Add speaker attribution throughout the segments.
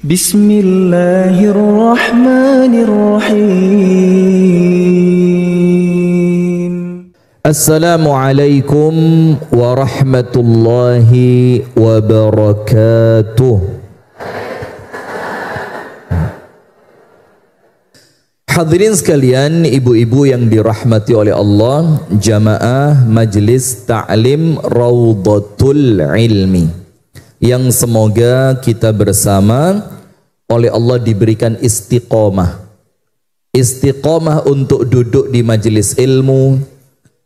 Speaker 1: Bismillahirrahmanirrahim. Assalamualaikum warahmatullahi wabarakatuh. Hadirin sekalian, ibu-ibu yang dirahmati oleh Allah, jamaah Majelis Ta'lim Raudhatul Ilmi, yang semoga kita bersama oleh Allah diberikan istiqomah. Istiqomah untuk duduk di majelis ilmu,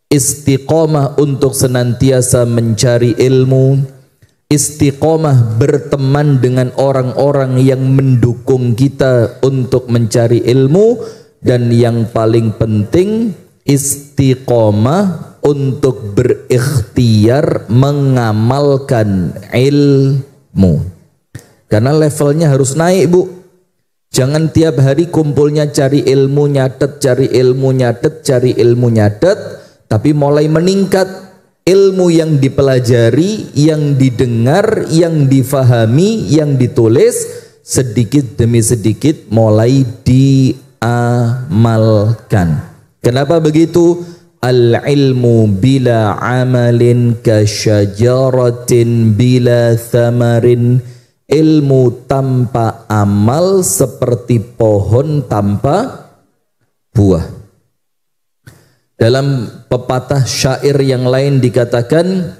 Speaker 1: istiqomah untuk senantiasa mencari ilmu, istiqomah berteman dengan orang-orang yang mendukung kita untuk mencari ilmu, dan yang paling penting istiqomah untuk berikhtiar mengamalkan ilmu. Karena levelnya harus naik, Bu. Jangan tiap hari kumpulnya cari ilmu nyatet, cari ilmu nyatet, cari ilmu nyatet, tapi mulai meningkat ilmu yang dipelajari, yang didengar, yang difahami, yang ditulis, sedikit demi sedikit mulai diamalkan. Kenapa begitu? Al-ilmu bila amalin kasyajaratin bila thamarin. Ilmu tanpa amal seperti pohon tanpa buah. Dalam pepatah syair yang lain dikatakan,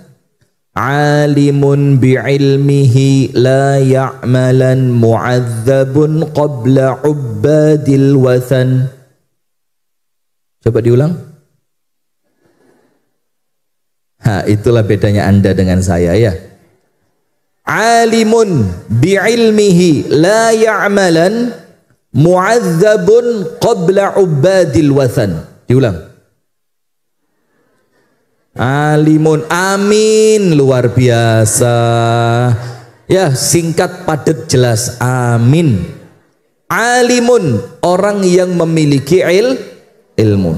Speaker 1: alimun bi'ilmihi la ya'malan mu'adzabun qabla ubbadil wathan. Coba diulang. Itulah bedanya Anda dengan saya, ya. Alimun bi'ilmihi la ya'malan mu'adzabun qabla ubbadil wathan. Diulang. Alimun, amin, luar biasa. Ya, singkat, padat, jelas. Amin. Alimun, orang yang memiliki ilmu.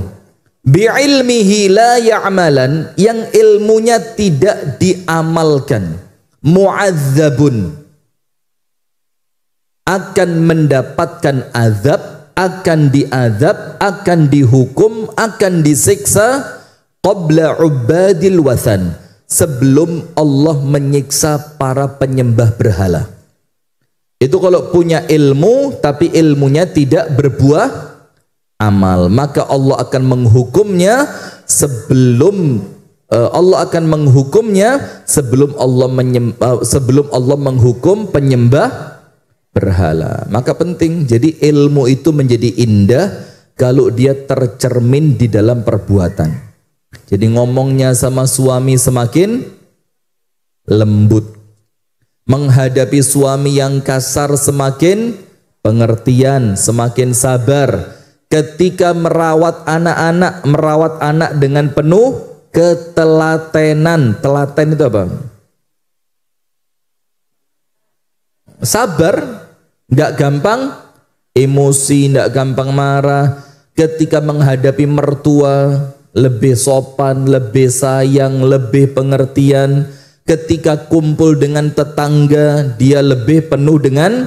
Speaker 1: Bi'ilmihi la ya'malan, yang ilmunya tidak diamalkan. Mu'adzabun, akan mendapatkan azab, akan diazab, akan dihukum, akan disiksa qabla ubadil wathan, sebelum Allah menyiksa para penyembah berhala. Itu kalau punya ilmu tapi ilmunya tidak berbuah amal, maka Allah akan menghukumnya sebelum Allah menghukum penyembah berhala. Maka penting, jadi ilmu itu menjadi indah kalau dia tercermin di dalam perbuatan. Jadi ngomongnya sama suami semakin lembut, menghadapi suami yang kasar semakin pengertian, semakin sabar. Ketika merawat anak dengan penuh ketelatenan. Telaten itu apa? Sabar, nggak gampang emosi, nggak gampang marah. Ketika menghadapi mertua, lebih sopan, lebih sayang, lebih pengertian. Ketika kumpul dengan tetangga, dia lebih penuh dengan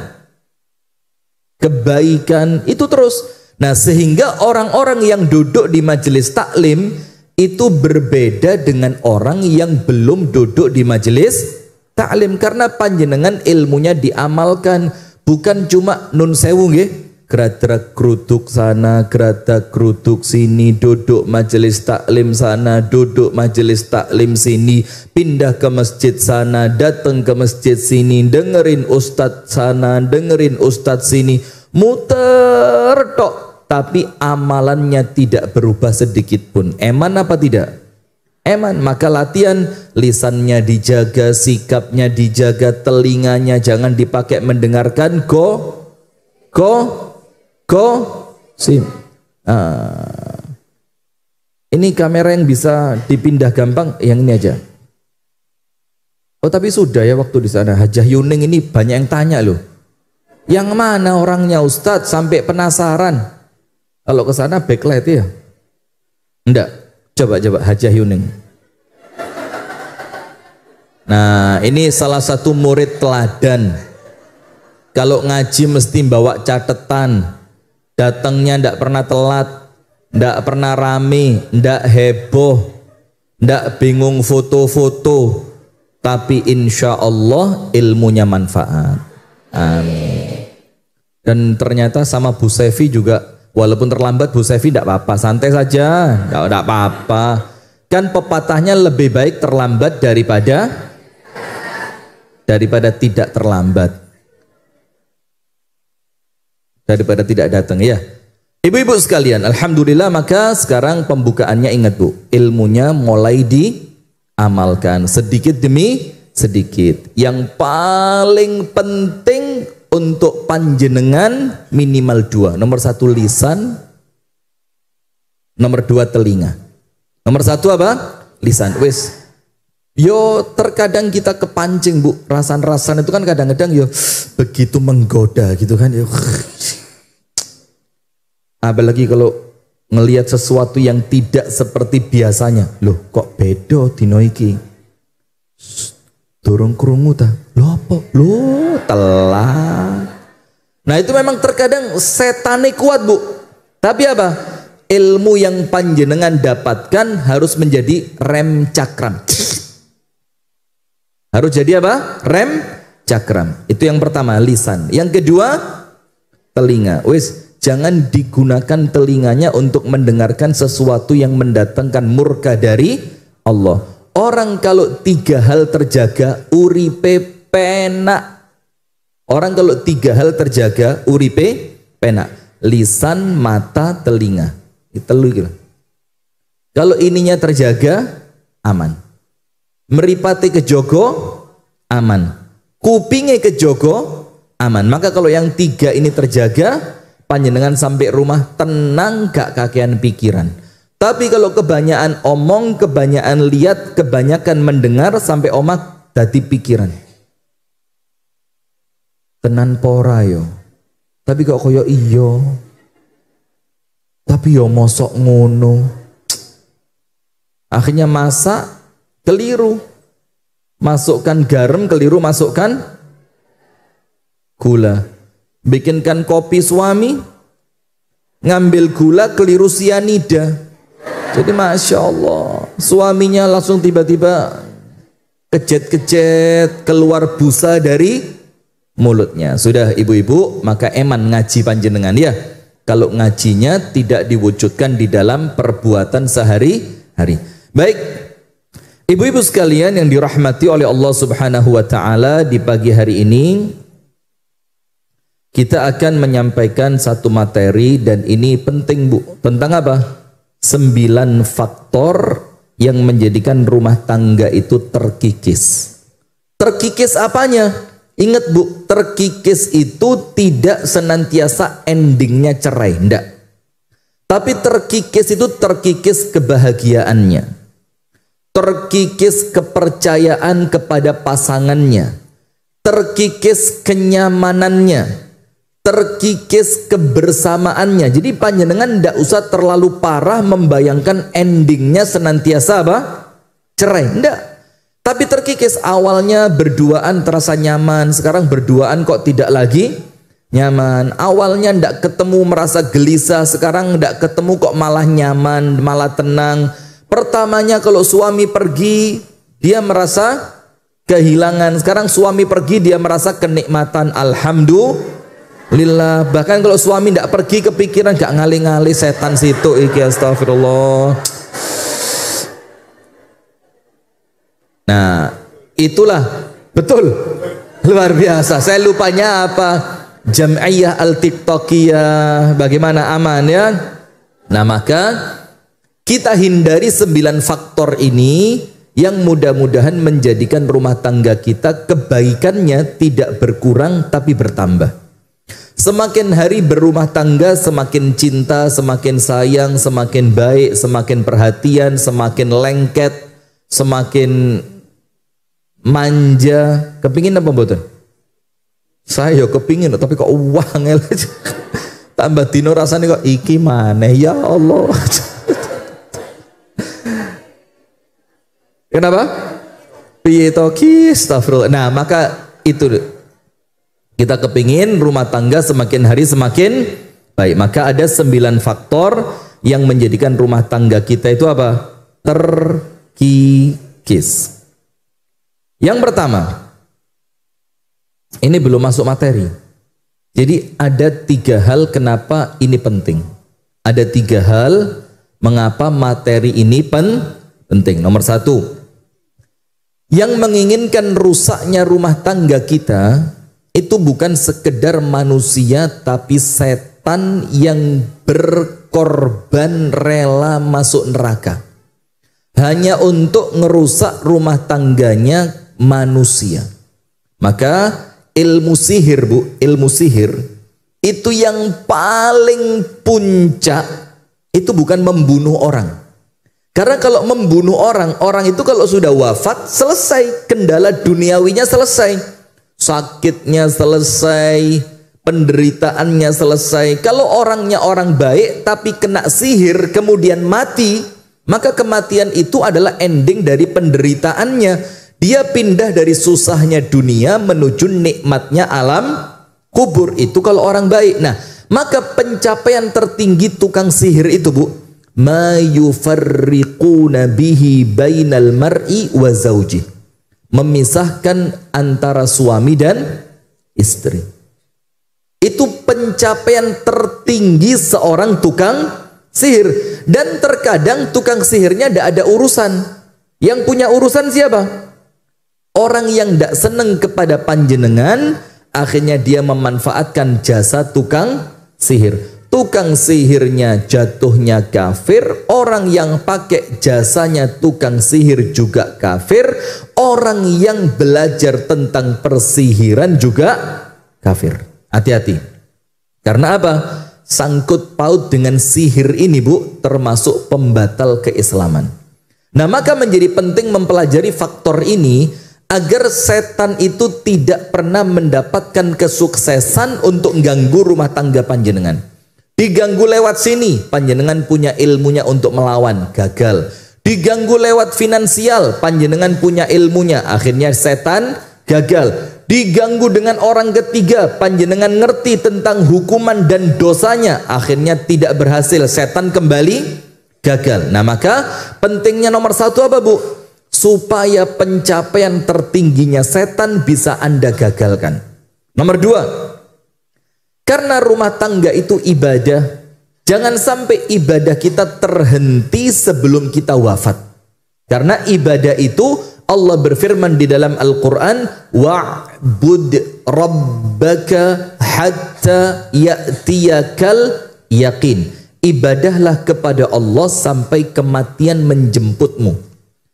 Speaker 1: kebaikan. Itu terus. Nah, sehingga orang-orang yang duduk di majelis taklim itu berbeda dengan orang yang belum duduk di majelis taklim, karena panjenengan ilmunya diamalkan, bukan cuma nun sewu nggih, gerak keruduk sana, gerak keruduk sini, duduk majelis taklim sana, duduk majelis taklim sini, pindah ke masjid sana, datang ke masjid sini, dengerin ustadz sana, dengerin ustadz sini, muter tok. Tapi amalannya tidak berubah sedikit pun. Eman apa tidak? Eman. Maka latihan, lisannya dijaga, sikapnya dijaga, telinganya jangan dipakai mendengarkan sim. Ini kamera yang bisa dipindah gampang, yang ini aja. Oh, tapi sudah ya waktu di sana. Hajah Yuning ini banyak yang tanya loh. Yang mana orangnya Ustadz, sampai penasaran. Kalau ke sana backlight ya? Enggak. Coba Hajah Yuning. Nah, ini salah satu murid teladan. Kalau ngaji mesti bawa catatan, datangnya ndak pernah telat, ndak pernah rame, ndak heboh, ndak bingung foto-foto, tapi insya Allah ilmunya manfaat. Amin. Dan ternyata sama Bu Sevi juga, walaupun terlambat Bu Sevi ndak apa-apa, santai saja, ndak apa-apa. Kan pepatahnya lebih baik terlambat daripada tidak terlambat. Daripada tidak datang ya. Ibu-ibu sekalian, alhamdulillah, maka sekarang pembukaannya ingat Bu, ilmunya mulai diamalkan sedikit demi sedikit. Yang paling penting untuk panjenengan minimal 2. Nomor 1 lisan, nomor 2 telinga. Nomor 1 apa? Lisan. Wis. Yo terkadang kita kepancing Bu, rasan-rasan itu kan kadang-kadang yo begitu menggoda gitu kan yo. Apalagi kalau ngelihat sesuatu yang tidak seperti biasanya. Loh kok beda dino iki? Dorong krungu ta? Loh apa? Loh telat. Nah itu memang terkadang setane kuat Bu. Tapi apa? Ilmu yang panjenengan dapatkan harus menjadi rem cakram. Harus jadi apa? Rem cakram. Itu yang pertama, lisan. Yang kedua, telinga. Wis, jangan digunakan telinganya untuk mendengarkan sesuatu yang mendatangkan murka dari Allah. Orang kalau 3 hal terjaga, uripe penak. Orang kalau 3 hal terjaga, uripe penak. Lisan, mata, telinga. Itu gitu. Kalau ininya terjaga, aman. Meripati kejogo, aman. Kupingnya kejogo, aman. Maka kalau yang 3 ini terjaga, panjenengan sampai rumah tenang, gak kakean pikiran. Tapi kalau kebanyakan omong, kebanyakan lihat, kebanyakan mendengar, sampai omah dadi pikiran. Tenan pora yo. Tapi kok koyo iyo. Tapi yo mosok ngono. Akhirnya masak keliru, masukkan garam keliru, masukkan gula. Bikinkan kopi suami, ngambil gula keliru sianida. Jadi masya Allah, suaminya langsung tiba-tiba kejet-kejet, keluar busa dari mulutnya. Sudah ibu-ibu, maka eman ngaji panjenengan ya. Kalau ngajinya tidak diwujudkan di dalam perbuatan sehari-hari. Baik, ibu-ibu sekalian yang dirahmati oleh Allah Subhanahu wa taala, di pagi hari ini kita akan menyampaikan satu materi, dan ini penting Bu. Tentang apa? 9 faktor yang menjadikan rumah tangga itu terkikis. Terkikis apanya? Ingat Bu, terkikis itu tidak senantiasa endingnya cerai, enggak. Tapi terkikis itu terkikis kebahagiaannya, terkikis kepercayaan kepada pasangannya, terkikis kenyamanannya, terkikis kebersamaannya. Jadi panjenengan tidak usah terlalu parah membayangkan endingnya senantiasa apa? Cerai, enggak. Tapi terkikis, awalnya berduaan terasa nyaman, sekarang berduaan kok tidak lagi nyaman. Awalnya ndak ketemu merasa gelisah, sekarang ndak ketemu kok malah nyaman, malah tenang. Pertamanya kalau suami pergi dia merasa kehilangan, sekarang suami pergi dia merasa kenikmatan. Alhamdulillah. Bahkan kalau suami ndak pergi kepikiran, gak ngali-ngali setan situ iki, astagfirullah. Nah itulah betul, luar biasa. Saya lupanya apa? Jam'iyah al-tiktokiyah, bagaimana aman ya? Nah maka kita hindari 9 faktor ini yang mudah-mudahan menjadikan rumah tangga kita kebaikannya tidak berkurang tapi bertambah. Semakin hari berumah tangga, semakin cinta, semakin sayang, semakin baik, semakin perhatian, semakin lengket, semakin manja. Kepingin apa mboten? Saya kepingin, tapi kok uang aja. Tambah dino rasanya kok iki maneh ya Allah. Kenapa? Piye to ki, astagfirullah. Nah, maka itu Kita kepingin rumah tangga semakin hari semakin baik. Maka ada 9 faktor yang menjadikan rumah tangga kita itu apa? Terkikis. Yang pertama, ini belum masuk materi. Jadi ada 3 hal kenapa ini penting. Ada 3 hal mengapa materi ini penting. Nomor 1, yang menginginkan rusaknya rumah tangga kita itu bukan sekedar manusia, tapi setan yang berkorban rela masuk neraka hanya untuk ngerusak rumah tangganya manusia. Maka ilmu sihir, Bu, ilmu sihir itu yang paling puncak itu bukan membunuh orang. Karena kalau membunuh orang, orang itu kalau sudah wafat selesai, kendala duniawinya selesai, sakitnya selesai, penderitaannya selesai. Kalau orangnya orang baik tapi kena sihir kemudian mati, maka kematian itu adalah ending dari penderitaannya. Dia pindah dari susahnya dunia menuju nikmatnya alam kubur. Itu kalau orang baik. Nah, maka pencapaian tertinggi tukang sihir itu, Bu, ma yufarriquna bihi bainal mar'i wa zauji, memisahkan antara suami dan istri. Itu pencapaian tertinggi seorang tukang sihir. Dan terkadang tukang sihirnya tidak ada urusan. Yang punya urusan siapa? Orang yang tidak senang kepada panjenengan, akhirnya dia memanfaatkan jasa tukang sihir. Tukang sihirnya jatuhnya kafir, orang yang pakai jasanya tukang sihir juga kafir, orang yang belajar tentang persihiran juga kafir. Hati-hati. Karena apa? Sangkut paut dengan sihir ini, Bu, termasuk pembatal keislaman. Nah, maka menjadi penting mempelajari faktor ini agar setan itu tidak pernah mendapatkan kesuksesan untuk mengganggu rumah tangga panjenengan. Diganggu lewat sini, panjenengan punya ilmunya untuk melawan, gagal. Diganggu lewat finansial, panjenengan punya ilmunya, akhirnya setan gagal. Diganggu dengan orang ketiga, panjenengan ngerti tentang hukuman dan dosanya, akhirnya tidak berhasil, setan kembali gagal. Nah, maka pentingnya nomor 1 apa, Bu? Supaya pencapaian tertingginya setan bisa Anda gagalkan. Nomor 2, karena rumah tangga itu ibadah, jangan sampai ibadah kita terhenti sebelum kita wafat. Karena ibadah itu Allah berfirman di dalam Al-Quran, wa'bud rabbaka hatta ya'tiyakal yakin. Ibadahlah kepada Allah sampai kematian menjemputmu.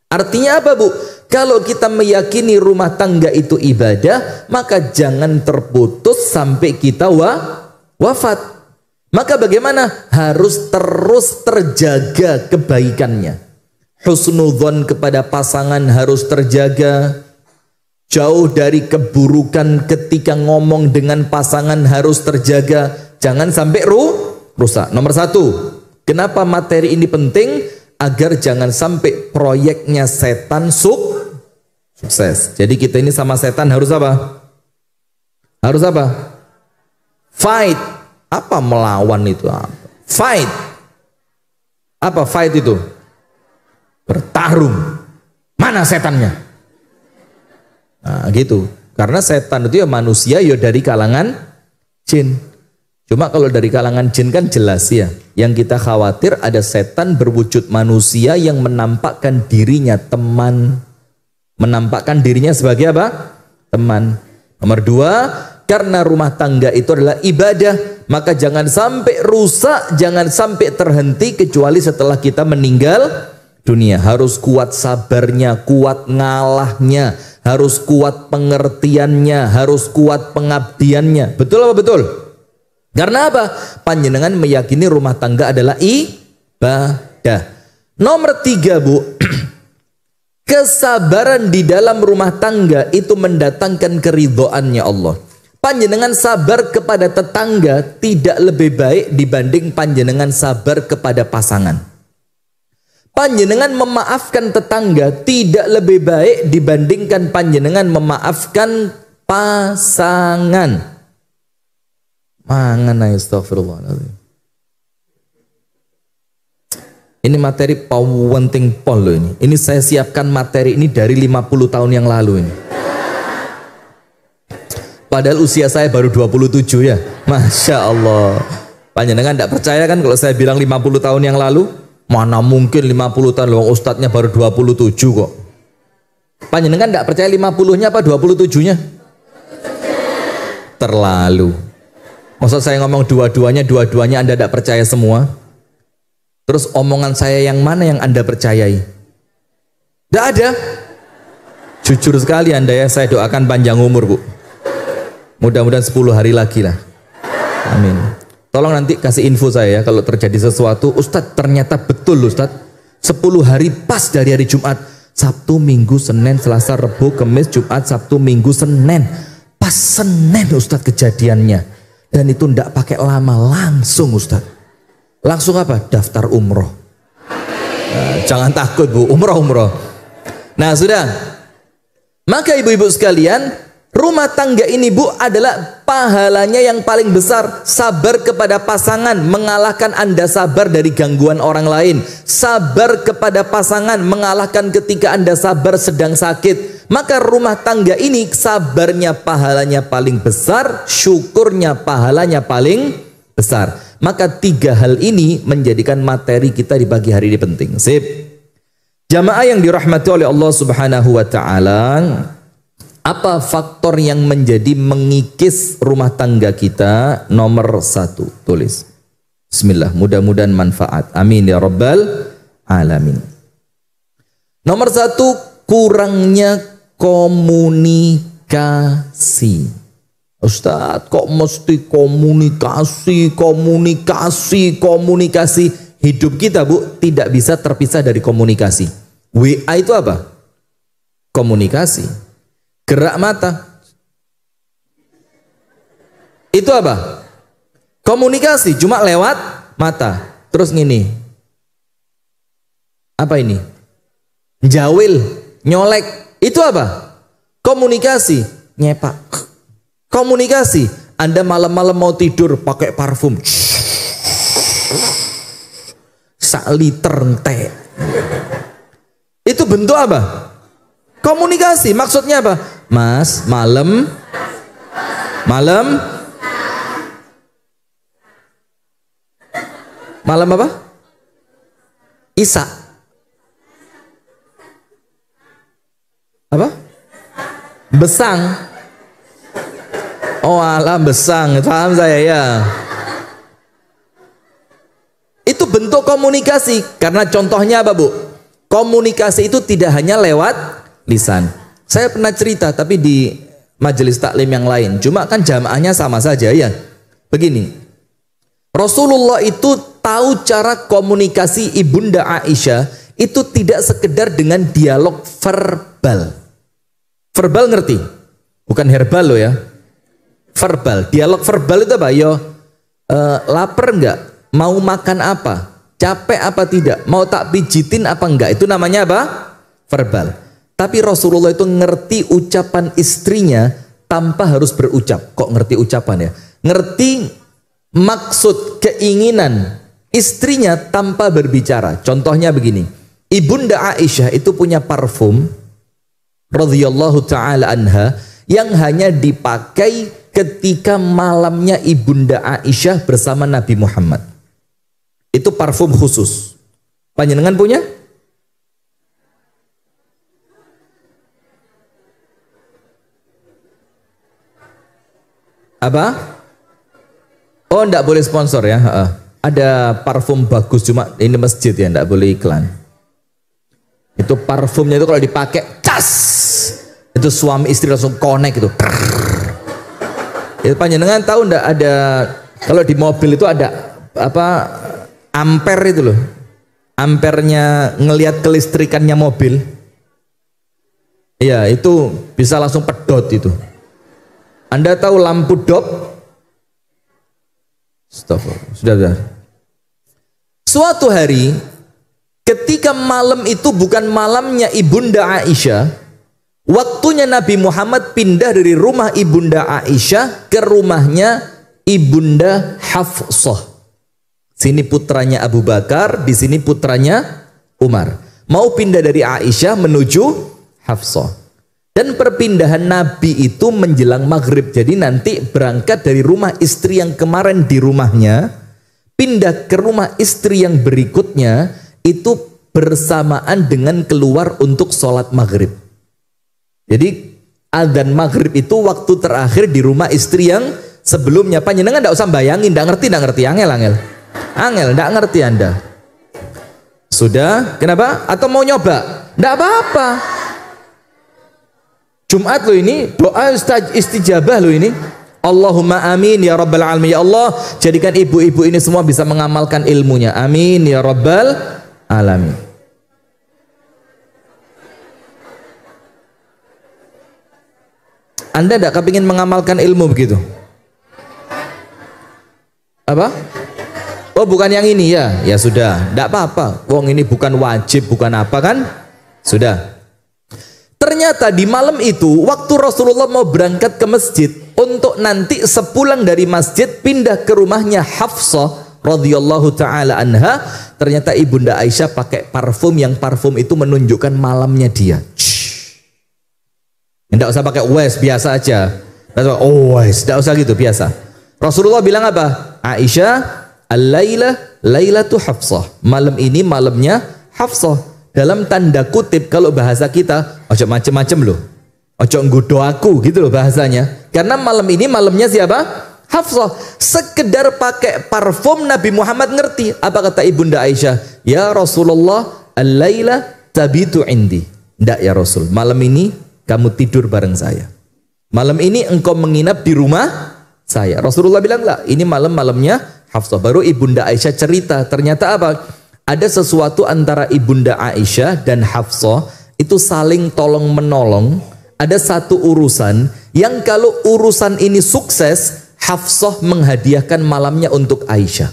Speaker 1: Artinya apa, Bu? Kalau kita meyakini rumah tangga itu ibadah, maka jangan terputus sampai kita wafat. Maka bagaimana? Harus terus terjaga kebaikannya. Husnudzon kepada pasangan harus terjaga. Jauh dari keburukan ketika ngomong dengan pasangan harus terjaga. Jangan sampai rusak. Nomor 1, kenapa materi ini penting? Agar jangan sampai proyeknya setan sukses. Jadi kita ini sama setan harus apa? Harus apa? Fight. Apa melawan itu? Fight. Apa fight itu? Bertarung. Mana setannya? Nah, gitu. Karena setan itu ya manusia, ya dari kalangan jin. Cuma kalau dari kalangan jin kan jelas ya. Yang kita khawatir ada setan berwujud manusia yang menampakkan dirinya teman. Menampakkan dirinya sebagai apa? Teman. Nomor 2, karena rumah tangga itu adalah ibadah, maka jangan sampai rusak, jangan sampai terhenti kecuali setelah kita meninggal dunia. Harus kuat sabarnya, kuat ngalahnya, harus kuat pengertiannya, harus kuat pengabdiannya. Betul apa betul? Karena apa? Panjenengan meyakini rumah tangga adalah ibadah. Nomor 3, Bu, kesabaran di dalam rumah tangga itu mendatangkan keridhoannya Allah. Panjenengan sabar kepada tetangga tidak lebih baik dibanding panjenengan sabar kepada pasangan. Panjenengan memaafkan tetangga tidak lebih baik dibandingkan panjenengan memaafkan pasangan. Mangan ae astagfirullahaladzim. Ini materi penting pol loh ini. Ini saya siapkan materi ini dari 50 tahun yang lalu ini. Padahal usia saya baru 27 ya. Masya Allah. Panjenengan tidak percaya kan kalau saya bilang 50 tahun yang lalu? Mana mungkin 50 tahun loh, ustadznya baru 27 kok. Panjenengan tidak percaya 50-nya apa 27-nya? Terlalu. Maksud saya ngomong dua-duanya Anda tidak percaya semua? Terus omongan saya yang mana yang Anda percayai? Tidak ada. Jujur sekali Anda ya, saya doakan panjang umur Bu. Mudah-mudahan 10 hari lagi lah. Amin. Tolong nanti kasih info saya ya kalau terjadi sesuatu. Ustadz ternyata betul Ustadz 10 hari pas dari hari Jumat, Sabtu, Minggu, Senin, Selasa, Rabu, Kamis, Jumat, Sabtu, Minggu, Senin. Pas Senin Ustadz kejadiannya. Dan itu ndak pakai lama, langsung Ustadz. Langsung apa? Daftar umroh. Nah, jangan takut Bu, umroh. Nah sudah. Maka ibu-ibu sekalian, rumah tangga ini Bu adalah pahalanya yang paling besar. Sabar kepada pasangan, mengalahkan Anda sabar dari gangguan orang lain. Sabar kepada pasangan, mengalahkan ketika Anda sabar sedang sakit. Maka rumah tangga ini sabarnya pahalanya paling besar, syukurnya pahalanya paling besar. Maka 3 hal ini menjadikan materi kita di pagi hari ini penting. Sip. Jamaah yang dirahmati oleh Allah Subhanahu wa taala, apa faktor yang menjadi mengikis rumah tangga kita? Nomor 1, tulis. Bismillah, mudah-mudahan manfaat. Amin ya rabbal alamin. Nomor 1, kurangnya komunikasi. Ustadz, kok mesti komunikasi? Hidup kita Bu tidak bisa terpisah dari komunikasi. WA itu apa? Komunikasi. Gerak mata itu apa? Komunikasi, cuma lewat mata. Terus gini, apa ini? Jawil, nyolek, itu apa? Komunikasi. Nyepak, komunikasi. Anda malam-malam mau tidur pakai parfum, sak liter teh, itu bentuk apa? Komunikasi. Maksudnya apa? Mas, malam apa? Isa apa? Besang. Oh alah, besang. Paham saya ya. Itu bentuk komunikasi. Karena contohnya apa Bu? Komunikasi itu tidak hanya lewat lisan. Saya pernah cerita tapi di majelis taklim yang lain. Cuma kan jamaahnya sama saja ya. Begini. Rasulullah itu tahu cara komunikasi Ibunda Aisyah itu tidak sekedar dengan dialog verbal. Verbal ngerti? Bukan herbal loh ya. Verbal. Dialog verbal itu apa? Yo, lapar enggak? Mau makan apa? Capek apa tidak? Mau tak pijitin apa enggak? Itu namanya apa? Verbal. Tapi Rasulullah itu ngerti ucapan istrinya tanpa harus berucap. Kok ngerti ucapan ya? Ngerti maksud, keinginan istrinya tanpa berbicara. Contohnya begini. Ibunda Aisyah itu punya parfum radhiyallahu taala anha yang hanya dipakai ketika malamnya Ibunda Aisyah bersama Nabi Muhammad. Itu parfum khusus. Panjenengan punya? Apa? Oh, enggak boleh sponsor ya. Ada parfum bagus, cuma ini masjid ya, enggak boleh iklan. Itu parfumnya itu kalau dipakai cas, itu suami istri langsung connect itu. Itu panjenengan tahu enggak, ada kalau di mobil itu ada apa, ampere itu loh. Ampernya ngelihat kelistrikannya mobil. Iya, itu bisa langsung pedot itu. Anda tahu lampu dop? Stop. Sudah. Suatu hari ketika malam itu bukan malamnya Ibunda Aisyah, waktunya Nabi Muhammad pindah dari rumah Ibunda Aisyah ke rumahnya Ibunda Hafsah. Sini putranya Abu Bakar, di sini putranya Umar. Mau pindah dari Aisyah menuju Hafsah. Dan perpindahan Nabi itu menjelang maghrib. Jadi nanti berangkat dari rumah istri yang kemarin di rumahnya, pindah ke rumah istri yang berikutnya, itu bersamaan dengan keluar untuk sholat maghrib. Jadi adzan maghrib itu waktu terakhir di rumah istri yang sebelumnya. Panjenengan tidak usah bayangin, tidak ngerti, angel, tidak ngerti Anda. Sudah? Kenapa? Atau mau nyoba? Tidak apa-apa. Jumat lo ini, doa istijabah lo ini. Allahumma amin ya rabbal alamin. Ya Allah, jadikan ibu-ibu ini semua bisa mengamalkan ilmunya. Amin ya rabbal alamin. Anda tidak kepingin mengamalkan ilmu begitu? Apa? Oh bukan yang ini ya? Ya sudah, tidak apa-apa. Wong ini bukan wajib, bukan apa kan? Sudah. Ternyata di malam itu waktu Rasulullah mau berangkat ke masjid untuk nanti sepulang dari masjid pindah ke rumahnya Hafsah radhiyallahu taala anha, ternyata Ibunda Aisyah pakai parfum yang parfum itu menunjukkan malamnya dia. Tidak usah pakai wes, biasa aja. Oh wes, tidak usah gitu, biasa. Rasulullah bilang apa? Aisyah, al-laila lailatu Hafsah. Malam ini malamnya Hafsah. Dalam tanda kutip kalau bahasa kita, ojo macem-macem loh, ojo nggodo aku gitu loh bahasanya. Karena malam ini malamnya siapa? Hafsah. Sekedar pakai parfum Nabi Muhammad ngerti. Apa kata Ibunda Aisyah? Ya Rasulullah, al-laila tabitu indi. Ndak ya Rasul, malam ini kamu tidur bareng saya. Malam ini engkau menginap di rumah saya. Rasulullah bilang lah, ini malam-malamnya Hafsah. Baru Ibunda Aisyah cerita, ternyata apa? Ada sesuatu antara Ibunda Aisyah dan Hafsah itu saling tolong menolong. Ada satu urusan yang kalau urusan ini sukses, Hafsah menghadiahkan malamnya untuk Aisyah.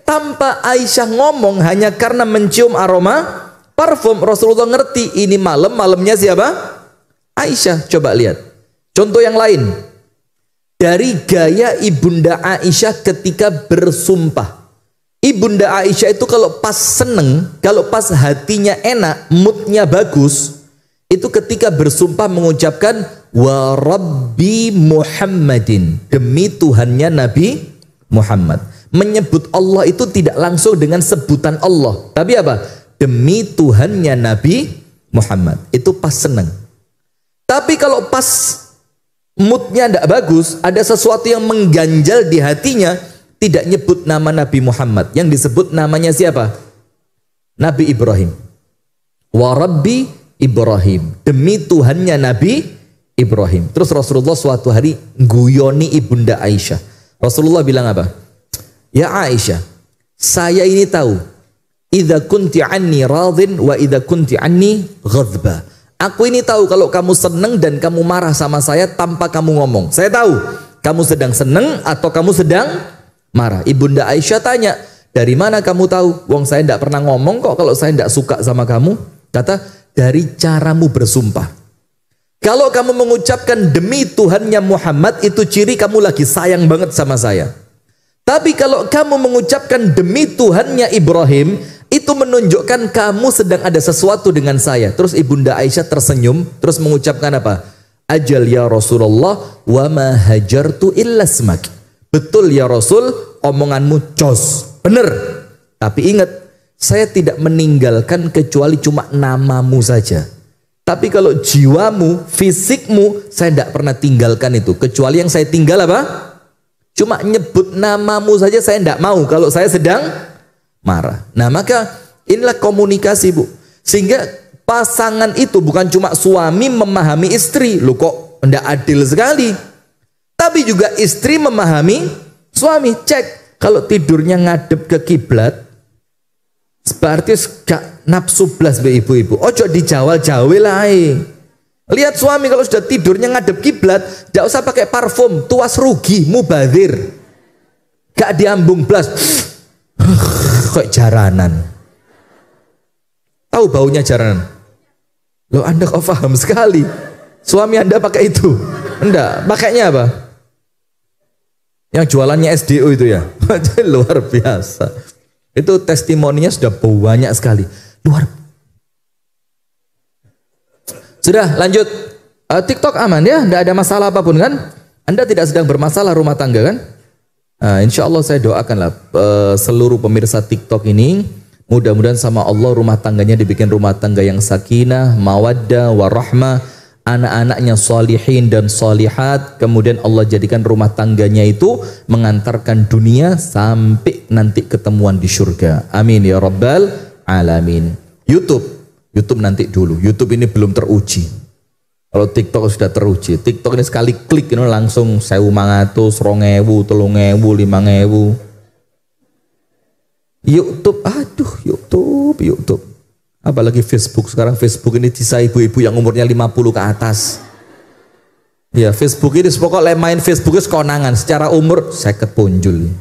Speaker 1: Tanpa Aisyah ngomong, hanya karena mencium aroma parfum, Rasulullah ngerti ini malamnya siapa? Aisyah. Coba lihat contoh yang lain dari gaya Ibunda Aisyah ketika bersumpah. Ibunda Aisyah itu kalau pas seneng, kalau pas hatinya enak, moodnya bagus, itu ketika bersumpah mengucapkan wa rabbi Muhammadin, demi Tuhannya Nabi Muhammad. Menyebut Allah itu tidak langsung dengan sebutan Allah, tapi apa? Demi Tuhannya Nabi Muhammad. Itu pas seneng. Tapi kalau pas moodnya tidak bagus, ada sesuatu yang mengganjal di hatinya, tidak nyebut nama Nabi Muhammad, yang disebut namanya siapa? Nabi Ibrahim. Wa rabbi Ibrahim, demi Tuhannya Nabi Ibrahim. Terus Rasulullah suatu hari guyoni Ibunda Aisyah. Rasulullah bilang apa? Ya Aisyah, saya ini tahu, idza kunti anni radin wa idza kunti anni ghadba. Aku ini tahu kalau kamu senang dan kamu marah sama saya tanpa kamu ngomong. Saya tahu kamu sedang senang atau kamu sedang marah. Ibunda Aisyah tanya, dari mana kamu tahu? Wong saya tidak pernah ngomong kok kalau saya tidak suka sama kamu. Kata, dari caramu bersumpah. Kalau kamu mengucapkan demi Tuhannya Muhammad, itu ciri kamu lagi sayang banget sama saya. Tapi kalau kamu mengucapkan demi Tuhannya Ibrahim, itu menunjukkan kamu sedang ada sesuatu dengan saya. Terus Ibunda Aisyah tersenyum, terus mengucapkan apa? Ajal ya Rasulullah, wa ma hajartu illa smak. Betul ya Rasul, omonganmu jos, benar. Tapi ingat, saya tidak meninggalkan kecuali cuma namamu saja. Tapi kalau jiwamu, fisikmu, saya tidak pernah tinggalkan itu. Kecuali yang saya tinggal apa? Cuma nyebut namamu saja saya tidak mau kalau saya sedang marah. Nah maka inilah komunikasi, Bu. Sehingga pasangan itu bukan cuma suami memahami istri. Loh kok tidak adil sekali. Tapi juga istri memahami suami. Cek, kalau tidurnya ngadep ke kiblat, berarti gak nafsu blas be ibu-ibu. Ojo dijawal-jawil ae. Lihat suami kalau sudah tidurnya ngadep kiblat, tidak usah pakai parfum, tuas rugi, mubazir. Gak diambung blas. Kayak jaranan. Tahu baunya jaranan? Loh Anda kok paham sekali? Suami Anda pakai itu? Enggak, pakainya apa? Yang jualannya SDO itu ya. Luar biasa. Itu testimoninya sudah banyak sekali. Sudah lanjut. TikTok aman ya, tidak ada masalah apapun kan? Anda tidak sedang bermasalah rumah tangga kan? Insya Allah saya doakanlah seluruh pemirsa TikTok ini, mudah-mudahan sama Allah rumah tangganya dibikin rumah tangga yang sakinah, mawaddah, warahmah, anak-anaknya solihin dan solihat, kemudian Allah jadikan rumah tangganya itu mengantarkan dunia sampai nanti ketemuan di surga. Amin ya rabbal alamin. YouTube nanti dulu. YouTube ini belum teruji. Kalau TikTok sudah teruji. TikTok ini sekali klik ini langsung 1.500, 2.000, 3.000, 5.000. YouTube, aduh YouTube. Apalagi Facebook. Sekarang Facebook ini bisa ibu-ibu yang umurnya 50 ke atas. Ya Facebook ini pokoknya main Facebook itu konangan. Secara umur 50 punjul.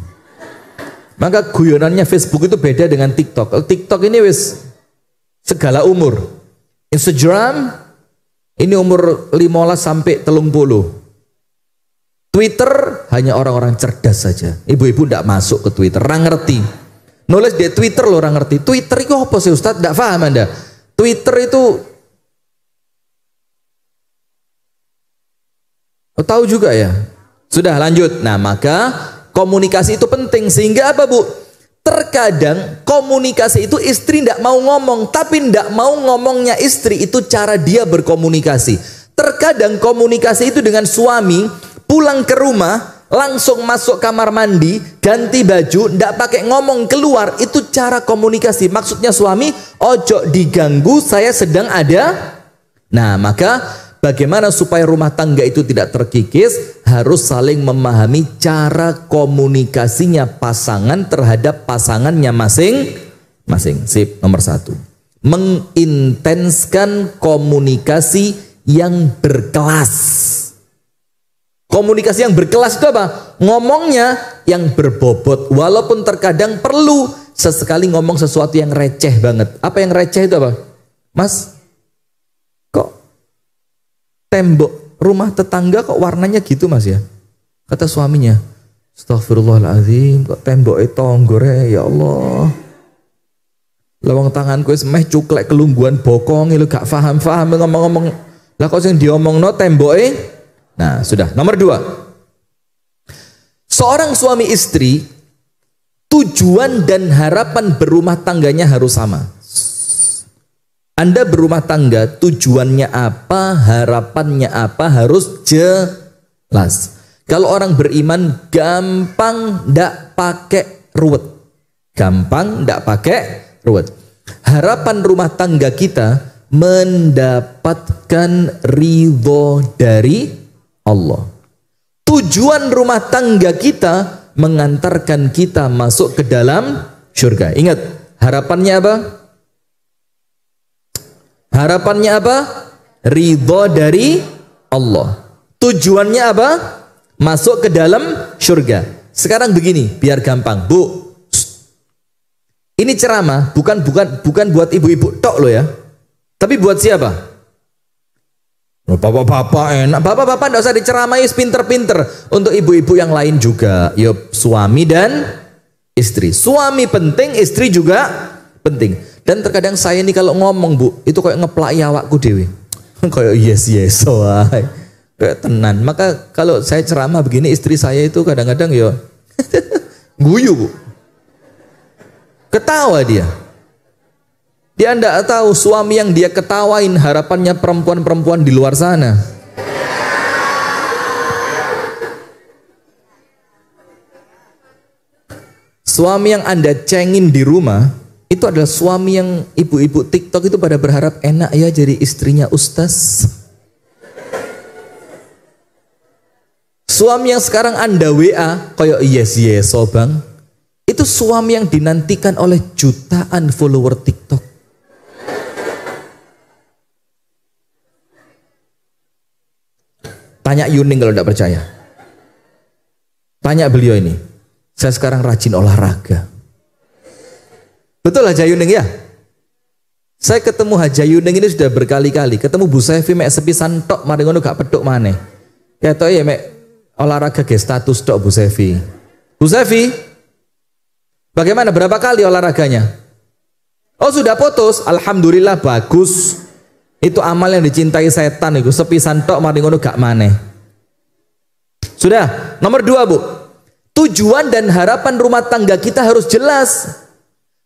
Speaker 1: Maka guyonannya Facebook itu beda dengan TikTok. Kalau TikTok ini wis segala umur. Instagram ini umur 15 sampai 30. Twitter hanya orang-orang cerdas saja. Ibu-ibu tidak masuk ke Twitter, orang ngerti. Nulis di Twitter lo orang ngerti. Twitter itu apa sih Ustaz? Tidak paham Anda. Twitter itu tahu juga ya. Sudah lanjut. Nah maka komunikasi itu penting. Sehingga apa Bu? Terkadang komunikasi itu istri tidak mau ngomong. Tapi tidak mau ngomongnya istri itu cara dia berkomunikasi. Terkadang komunikasi itu dengan suami pulang ke rumah langsung masuk kamar mandi, ganti baju, ndak pakai ngomong keluar, itu cara komunikasi. Maksudnya suami, ojo diganggu, saya sedang ada. Nah, maka bagaimana supaya rumah tangga itu tidak terkikis? Harus saling memahami cara komunikasinya pasangan terhadap pasangannya masing-masing. Sip, nomor 1. Mengintenskan komunikasi yang berkelas. Komunikasi yang berkelas itu apa? Ngomongnya yang berbobot. Walaupun terkadang perlu sesekali ngomong sesuatu yang receh banget. Apa yang receh itu apa? Mas, kok tembok rumah tetangga kok warnanya gitu mas ya? Kata suaminya, astagfirullahaladzim, kok tembok itu tonggore, ya Allah. Lawang tanganku semeh cuklek kelungguan bokong, lu gak faham-faham ngomong-ngomong. Lah kok sing diomong no tembok. Nah sudah, nomor 2. Seorang suami istri tujuan dan harapan berumah tangganya harus sama. Anda berumah tangga tujuannya apa, harapannya apa harus jelas. Kalau orang beriman gampang ndak pakai ruwet. Gampang ndak pakai ruwet. Harapan rumah tangga kita mendapatkan ridho dari Allah. Tujuan rumah tangga kita mengantarkan kita masuk ke dalam surga. Ingat, harapannya apa? Harapannya apa? Ridho dari Allah. Tujuannya apa? Masuk ke dalam surga. Sekarang begini, biar gampang, Bu. Ini ceramah bukan buat ibu-ibu tok loh ya. Tapi buat siapa? Bapak-bapak enak, bapak-bapak tidak usah diceramai pinter-pinter. Untuk ibu-ibu yang lain juga, yuk suami dan istri. Suami penting, istri juga penting. Dan terkadang saya ini kalau ngomong Bu, itu kayak ngeplaki awakku dewi. Kayak yes wae. Kayak tenan. Maka kalau saya ceramah begini, istri saya itu kadang-kadang ya guyu Bu. Ketawa dia. Dia tidak tahu suami yang dia ketawain harapannya perempuan-perempuan di luar sana. Suami yang Anda cengin di rumah itu adalah suami yang ibu-ibu TikTok itu pada berharap enak ya jadi istrinya ustaz. Suami yang sekarang Anda WA kayak yes oh bang, itu suami yang dinantikan oleh jutaan follower TikTok. Tanya Yuning kalau tidak percaya. Tanya beliau ini. Saya sekarang rajin olahraga. Betul Haja Yuning ya? Saya ketemu Haja Yuning ini sudah berkali-kali. Ketemu Bu Saifi mek sepisan tok mari ngono gak peduk maneh. Ketoke ya mek olahraga ke status tok Bu Sevi. Bu Sevi, bagaimana, berapa kali olahraganya? Oh sudah putus, alhamdulillah bagus. Itu amal yang dicintai setan itu, sepisan tok mari ngono gak maneh. Sudah, nomor 2 Bu. Tujuan dan harapan rumah tangga kita harus jelas.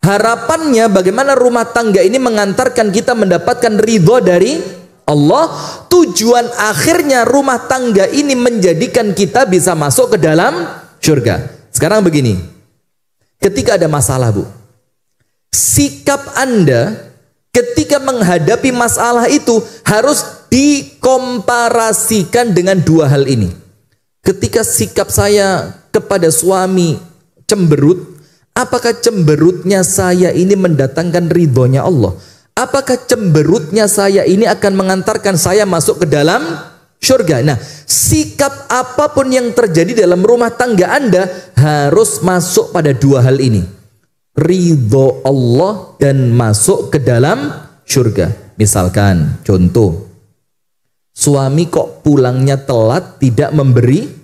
Speaker 1: Harapannya bagaimana rumah tangga ini mengantarkan kita mendapatkan ridho dari Allah. Tujuan akhirnya rumah tangga ini menjadikan kita bisa masuk ke dalam surga. Sekarang begini, ketika ada masalah Bu, sikap Anda ketika menghadapi masalah itu harus dikomparasikan dengan 2 hal ini. Ketika sikap saya kepada suami cemberut, apakah cemberutnya saya ini mendatangkan ridhonya Allah? Apakah cemberutnya saya ini akan mengantarkan saya masuk ke dalam surga? Nah, sikap apapun yang terjadi dalam rumah tangga Anda harus masuk pada 2 hal ini. Ridho Allah dan masuk ke dalam surga. Misalkan, contoh, suami kok pulangnya telat tidak memberi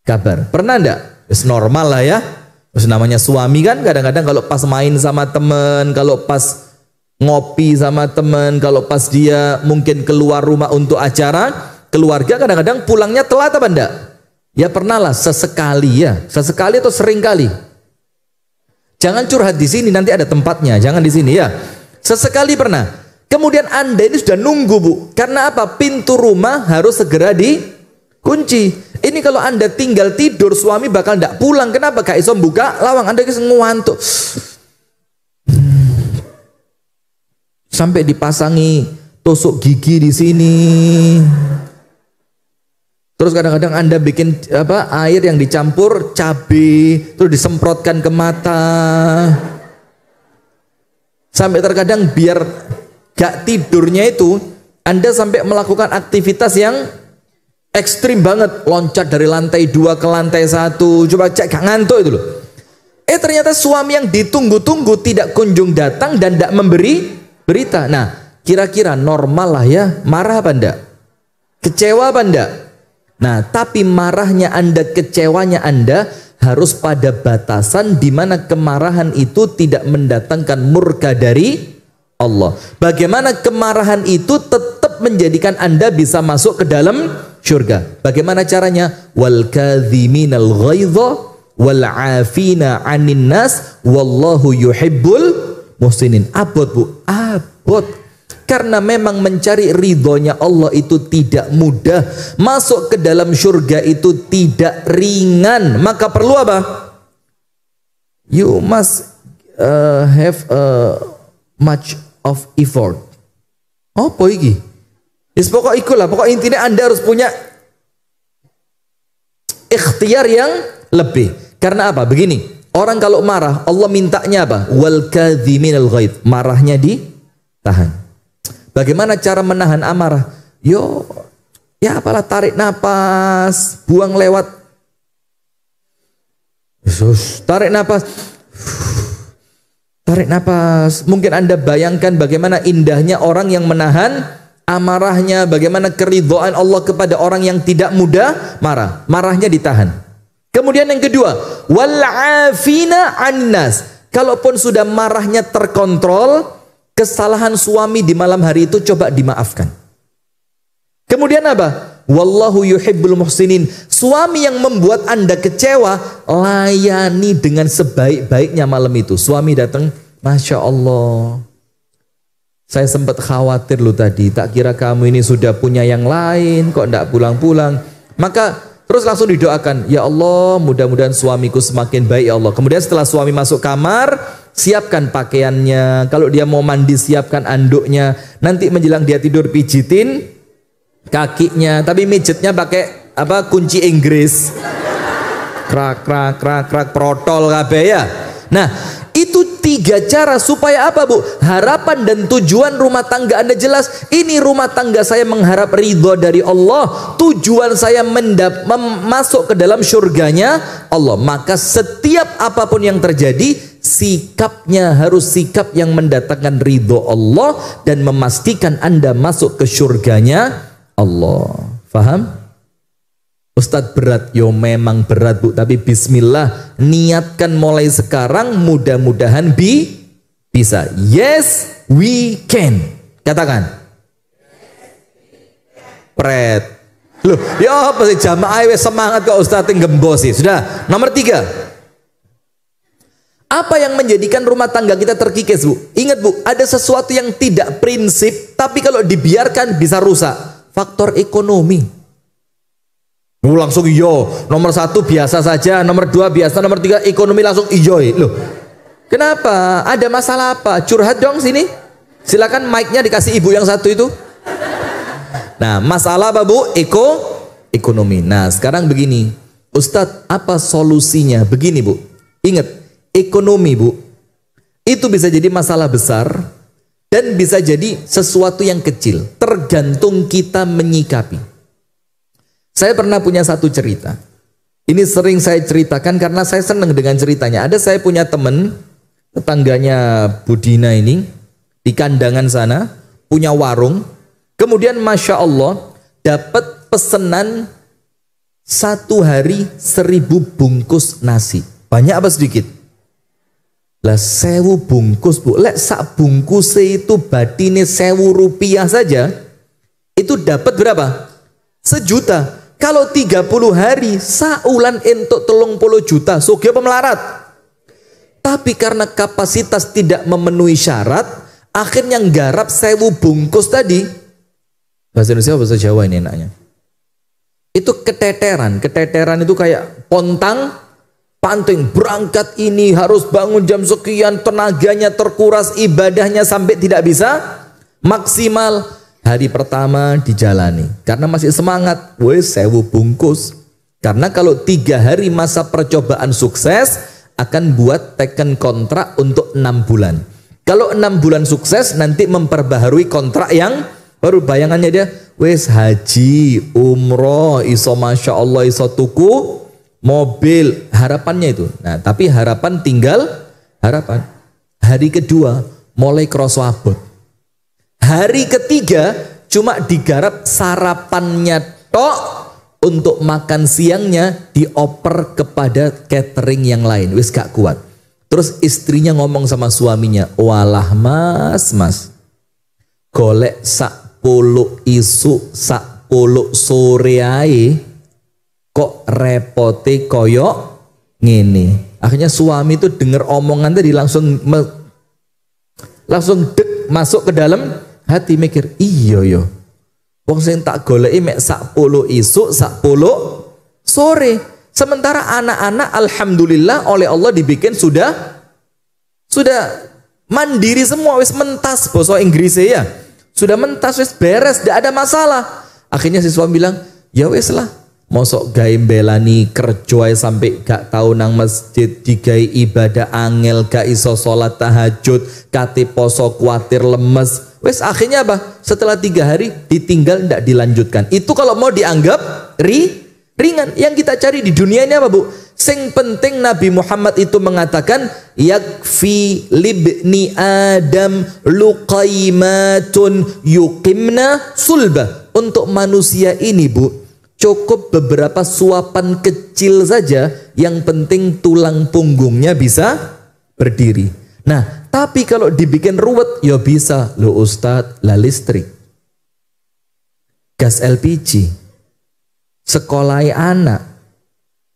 Speaker 1: kabar. Pernah enggak? Normal lah ya. Terus namanya suami kan kadang-kadang kalau pas main sama temen, kalau pas ngopi sama temen, kalau pas dia mungkin keluar rumah untuk acara keluarga, kadang-kadang pulangnya telat apa enggak? Ya pernah lah, sesekali ya, sesekali atau sering kali. Jangan curhat di sini, nanti ada tempatnya, jangan di sini ya. Sesekali pernah. Kemudian Anda ini sudah nunggu Bu, karena apa? Pintu rumah harus segera dikunci. Ini kalau Anda tinggal tidur, suami bakal enggak pulang. Kenapa? Kak Isom buka lawang, Anda ngantuk. Sampai dipasangi tusuk gigi di sini. Terus kadang-kadang Anda bikin air yang dicampur cabai, terus disemprotkan ke mata. Sampai terkadang biar gak tidurnya itu, Anda sampai melakukan aktivitas yang ekstrim banget, loncat dari lantai 2 ke lantai 1, coba cek gak ngantuk itu loh. Ternyata suami yang ditunggu-tunggu tidak kunjung datang dan tidak memberi berita. Nah, kira-kira normal lah ya, marah apa enggak? Kecewa apa enggak? Nah, tapi marahnya Anda, kecewanya Anda harus pada batasan di mana kemarahan itu tidak mendatangkan murka dari Allah. Bagaimana kemarahan itu tetap menjadikan Anda bisa masuk ke dalam surga? Bagaimana caranya? Wal kadhiminal ghaidha wal 'afina 'anil nas wallahu yuhibbul muhsinin. Abot Bu, abot. Karena memang mencari ridhonya Allah itu tidak mudah. Masuk ke dalam surga itu tidak ringan. Maka perlu apa? You must have much of effort. Apa iki? Pokok ikulah, pokok intinya Anda harus punya ikhtiar yang lebih. Karena apa? Begini, orang kalau marah, Allah mintanya apa? Wal kadhiminal ghaidh. Marahnya ditahan. Bagaimana cara menahan amarah? Yo, ya apalah, tarik napas, buang lewat. Yesus, tarik napas. Tarik napas. Mungkin Anda bayangkan bagaimana indahnya orang yang menahan amarahnya, bagaimana keridhaan Allah kepada orang yang tidak mudah marah. Marahnya ditahan. Kemudian yang kedua, wal 'afina 'annas. Kalaupun sudah marahnya terkontrol, kesalahan suami di malam hari itu coba dimaafkan. Kemudian apa? Wallahu yuhibbul muhsinin. Suami yang membuat Anda kecewa, layani dengan sebaik-baiknya malam itu. Suami datang, Masya Allah, saya sempat khawatir loh tadi, tak kira kamu ini sudah punya yang lain, kok enggak pulang-pulang. Maka terus langsung didoakan, ya Allah, mudah-mudahan suamiku semakin baik ya Allah. Kemudian setelah suami masuk kamar, siapkan pakaiannya. Kalau dia mau mandi, siapkan anduknya. Nanti menjelang dia tidur, pijitin kakinya. Tapi mijetnya pakai apa? Kunci Inggris. Krak krak krak krak protol kabeh ya. Nah, itu 3 cara supaya apa Bu? Harapan dan tujuan rumah tangga Anda jelas. Ini rumah tangga saya mengharap ridho dari Allah. Tujuan saya masuk ke dalam surganya Allah. Maka setiap apapun yang terjadi, sikapnya harus sikap yang mendatangkan ridho Allah dan memastikan Anda masuk ke surganya Allah. Faham? Ustadz berat, yo memang berat Bu, tapi bismillah, niatkan mulai sekarang, mudah-mudahan bisa. Yes, we can. Katakan. Pret. Loh, ya apa sih jamaah semangat kok Ustadz gembos sih. Sudah, nomor 3. Apa yang menjadikan rumah tangga kita terkikis Bu? Ingat Bu, ada sesuatu yang tidak prinsip, tapi kalau dibiarkan bisa rusak. Faktor ekonomi. Langsung iyo, nomor 1 biasa saja, nomor 2 biasa, nomor 3 ekonomi langsung iyo. Loh, kenapa? Ada masalah apa? Curhat dong sini. Silakan mic-nya dikasih ibu yang satu itu. Nah, masalah apa Bu? Ekonomi. Nah, sekarang begini, Ustadz, apa solusinya? Begini Bu, ingat, ekonomi Bu, itu bisa jadi masalah besar dan bisa jadi sesuatu yang kecil, tergantung kita menyikapi. Saya pernah punya satu cerita. Ini sering saya ceritakan karena saya senang dengan ceritanya. Ada saya punya teman, tetangganya Budina ini, di Kandangan sana, punya warung. Kemudian Masya Allah, dapat pesanan 1 hari 1000 bungkus nasi. Banyak apa sedikit? Lah 1000 bungkus Bu. Lek sak bungkus itu batine 1000 rupiah saja, itu dapat berapa? 1 juta. Kalau 30 hari, saulan entuk 30 juta, sugih pemelarat. Tapi karena kapasitas tidak memenuhi syarat, akhirnya nggarap 1000 bungkus tadi. Bahasa Indonesia, bahasa Jawa ini enaknya. Itu keteteran. Keteteran itu kayak pontang, panting, berangkat ini harus bangun jam sekian, tenaganya terkuras, ibadahnya sampai tidak bisa maksimal. Hari pertama dijalani karena masih semangat, wes 1000 bungkus. Karena kalau 3 hari masa percobaan sukses, akan buat teken kontrak untuk 6 bulan. Kalau 6 bulan sukses, nanti memperbaharui kontrak yang baru. Bayangannya dia, wes haji, umroh, iso masya Allah, iso tuku mobil, harapannya itu. Nah, tapi harapan tinggal harapan. Hari kedua mulai kroso abot. Hari ketiga cuma digarap sarapannya tok, untuk makan siangnya dioper kepada catering yang lain. Wis gak kuat. Terus istrinya ngomong sama suaminya, walah mas, golek 10 isu 10 sore ae kok repote koyok ngene. Akhirnya suami itu dengar omongan tadi langsung dek masuk ke dalam hati, mikir, iya yo, wong sing tak goleki mek 10 isuk 10 sore, sementara anak-anak alhamdulillah oleh Allah dibikin sudah mandiri semua, wis mentas bahasa Inggrisnya ya, sudah mentas, wis beres, tidak ada masalah. Akhirnya si suami bilang, ya wis lah, mosok gawe belani kerja sampai gak tahu nang masjid, digawe ibadah angel, gak iso sholat tahajud, kate poso kuatir lemes. Wes akhirnya apa? Setelah 3 hari ditinggal, tidak dilanjutkan. Itu kalau mau dianggap ringan. Yang kita cari di dunia ini apa Bu? Sing penting Nabi Muhammad itu mengatakan, yakfi libni Adam luqaimatun yuqimna sulbah. Untuk manusia ini Bu, cukup beberapa suapan kecil saja, yang penting tulang punggungnya bisa berdiri. Nah, tapi kalau dibikin ruwet, ya bisa. Loh Ustadz, lah listrik, gas LPG, sekolahai anak,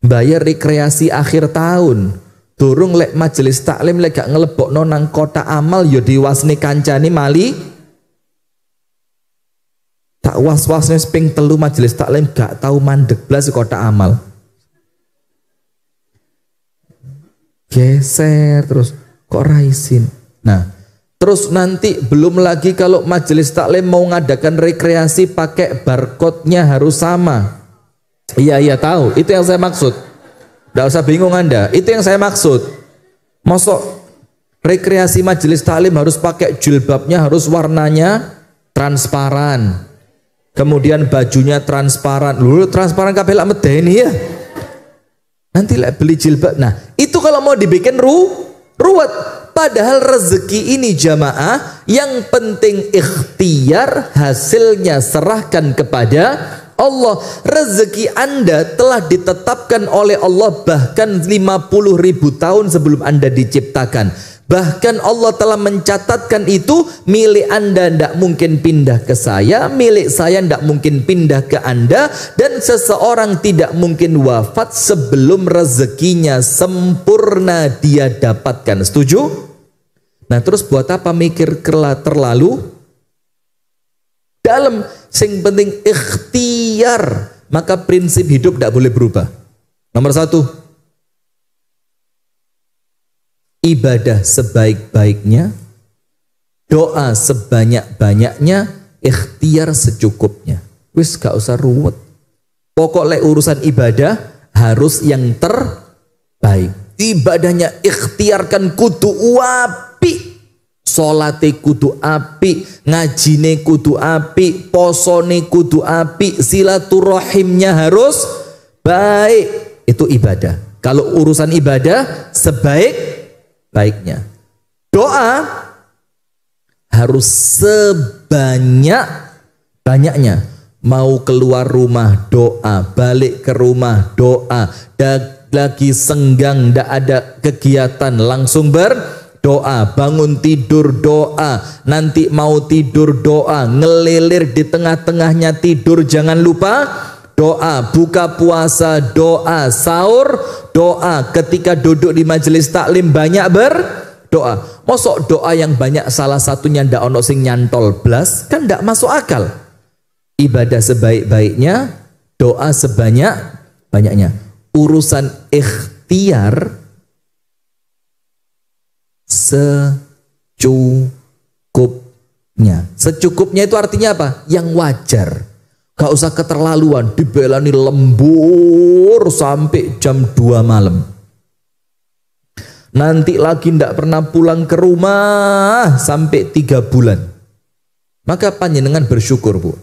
Speaker 1: bayar rekreasi akhir tahun, durung lek majelis taklim lek gak ngelebokno nang kota amal, ya diwasni kancani mali. Tak was-wasnya ping 3 majelis taklim gak tahu mandek blas kota amal. Geser terus, kok raisin. Nah, terus nanti belum lagi kalau majelis taklim mau ngadakan rekreasi pakai barcode-nya harus sama. Iya tahu, itu yang saya maksud. Nggak usah bingung Anda, itu yang saya maksud. Mosok rekreasi majelis taklim harus pakai jilbabnya harus warnanya transparan. Kemudian bajunya transparan. Lho, transparan kabeh lak medeni ya. Nanti lek beli jilbab. Nah, itu kalau mau dibikin ruwet. Padahal rezeki ini jamaah, yang penting ikhtiar, hasilnya serahkan kepada Allah. Rezeki Anda telah ditetapkan oleh Allah bahkan 50.000 tahun sebelum Anda diciptakan. Bahkan Allah telah mencatatkan itu, milik Anda tidak mungkin pindah ke saya, milik saya tidak mungkin pindah ke Anda, dan seseorang tidak mungkin wafat sebelum rezekinya sempurna dia dapatkan. Setuju? Nah terus buat apa mikir terlalu dalam? Sing penting ikhtiar. Maka prinsip hidup tidak boleh berubah. Nomor 1, ibadah sebaik-baiknya, doa sebanyak-banyaknya, ikhtiar secukupnya. Wis gak usah ruwet. Pokoknya urusan ibadah harus yang terbaik. Ibadahnya ikhtiarkan kudu api. Salate kudu api, ngajine kudu api, posone kudu api, silaturahimnya harus baik. Itu ibadah. Kalau urusan ibadah sebaik-baiknya. Doa harus sebanyak-banyaknya. Mau keluar rumah doa, balik ke rumah doa, lagi senggang ndak ada kegiatan langsung berdoa, bangun tidur doa, nanti mau tidur doa, ngelilir di tengah-tengahnya tidur jangan lupa doa, buka puasa doa, sahur doa, ketika duduk di majelis taklim banyak berdoa. Mosok doa yang banyak salah satunya ndak ono sing nyantol blas, kan ndak masuk akal. Ibadah sebaik-baiknya, doa sebanyak-banyaknya. Urusan ikhtiar secukupnya. Secukupnya itu artinya apa? Yang wajar. Gak usah keterlaluan, dibelani lembur sampai jam 2 malam. Nanti lagi ndak pernah pulang ke rumah sampai 3 bulan. Maka panjenengan bersyukur, Bu.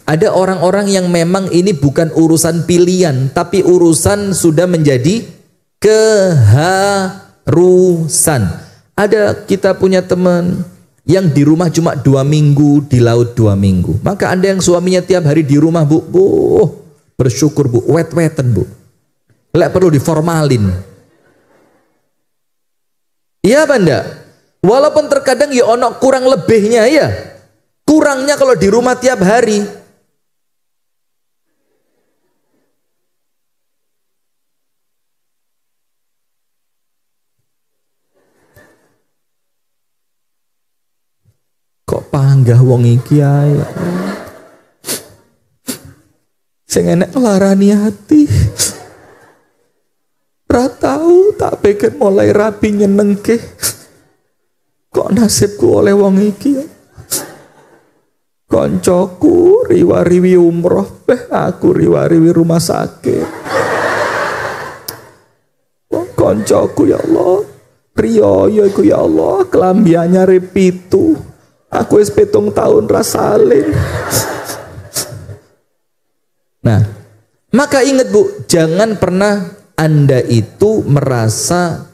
Speaker 1: Ada orang-orang yang memang ini bukan urusan pilihan, tapi urusan sudah menjadi keharusan. Ada kita punya teman yang di rumah cuma 2 minggu, di laut 2 minggu. Maka ada yang suaminya tiap hari di rumah, Bu. Bersyukur, Bu. Wet-wetan, Bu. Lek perlu diformalin. Iya apa enggak? Walaupun terkadang ya ono kurang lebihnya ya. Kurangnya kalau di rumah tiap hari. Kok panggah wong iki ae. Sing enek nglarani hati. Ra tau tak pikir mulai rapi nyenengke. Kok nasibku oleh wong iki. Koncoku riwa-riwi umroh, aku riwa-riwi rumah sakit. Koncoku ya Allah, priyoyo iku ya Allah, kelambiannya repitu. Aku wis 7 tahun rasalin. Nah, maka ingat Bu, jangan pernah Anda itu merasa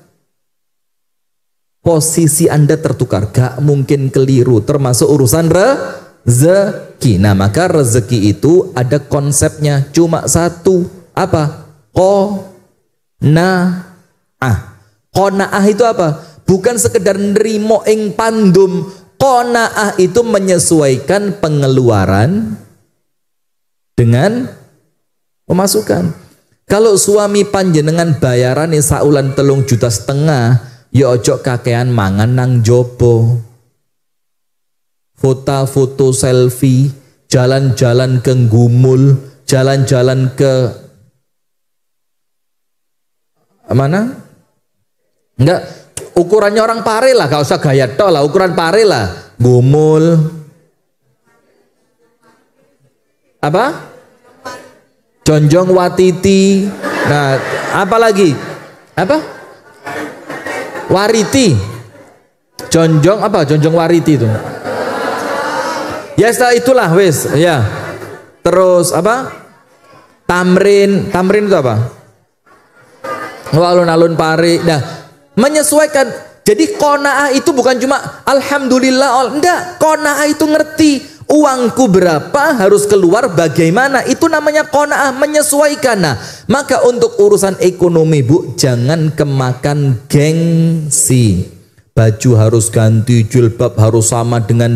Speaker 1: posisi Anda tertukar. Gak mungkin keliru, termasuk urusan rezeki. Nah maka rezeki itu ada konsepnya cuma satu. Apa? Qanaah. Qanaah itu apa? Bukan sekedar nerimo ing pandum. Qanaah itu menyesuaikan pengeluaran dengan pemasukan. Kalau suami panjenengan bayaran saulan 3,5 juta, ya ojo kakean mangan nang jopo. Foto-foto selfie, jalan-jalan ke Gumul, jalan-jalan ke mana? Enggak, ukurannya orang Pare lah, gak usah gaya tol lah, ukuran Pare lah. Gumul, apa? Jonjong Watiti. Nah, apa lagi? Apa? Wariti. Jonjong apa? Jonjong Wariti itu. Ya setelah itulah wis ya. Terus apa? Tamrin itu apa? Alun-alun Pare. Nah, menyesuaikan. Jadi qanaah itu bukan cuma alhamdulillah, enggak. Qanaah itu ngerti uangku berapa harus keluar bagaimana, itu namanya qanaah, menyesuaikan. Nah, maka untuk urusan ekonomi Bu, jangan kemakan gengsi, baju harus ganti, jilbab harus sama dengan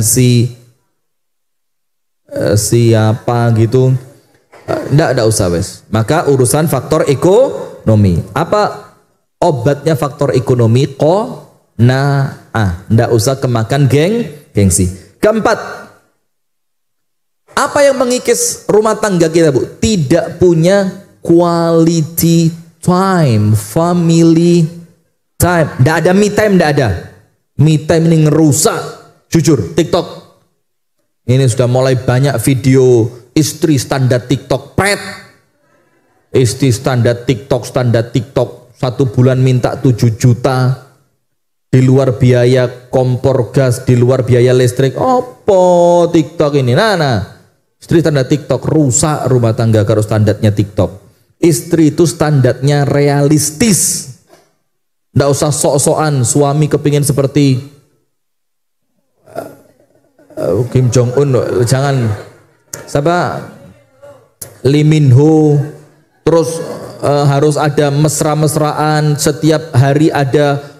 Speaker 1: siapa gitu, ndak usah wes. Maka urusan faktor ekonomi, apa obatnya faktor ekonomi? Qanaah, ndak usah kemakan gengsi. Keempat, apa yang mengikis rumah tangga kita Bu? Tidak punya quality time, family time. Tidak ada me time, tidak ada. Me time ini ngerusak. Jujur, TikTok. Ini sudah mulai banyak video istri standar TikTok, pret. Istri standar TikTok, 1 bulan minta 7 juta. Di luar biaya kompor gas, di luar biaya listrik. Apa TikTok ini? Nah. Istri standar TikTok, rusak rumah tangga kalau standarnya TikTok. Istri itu standarnya realistis. Nggak usah sok-sokan. Suami kepingin seperti Kim Jong Un, jangan. Siapa? Lee Min Ho. Terus harus ada mesra-mesraan. Setiap hari ada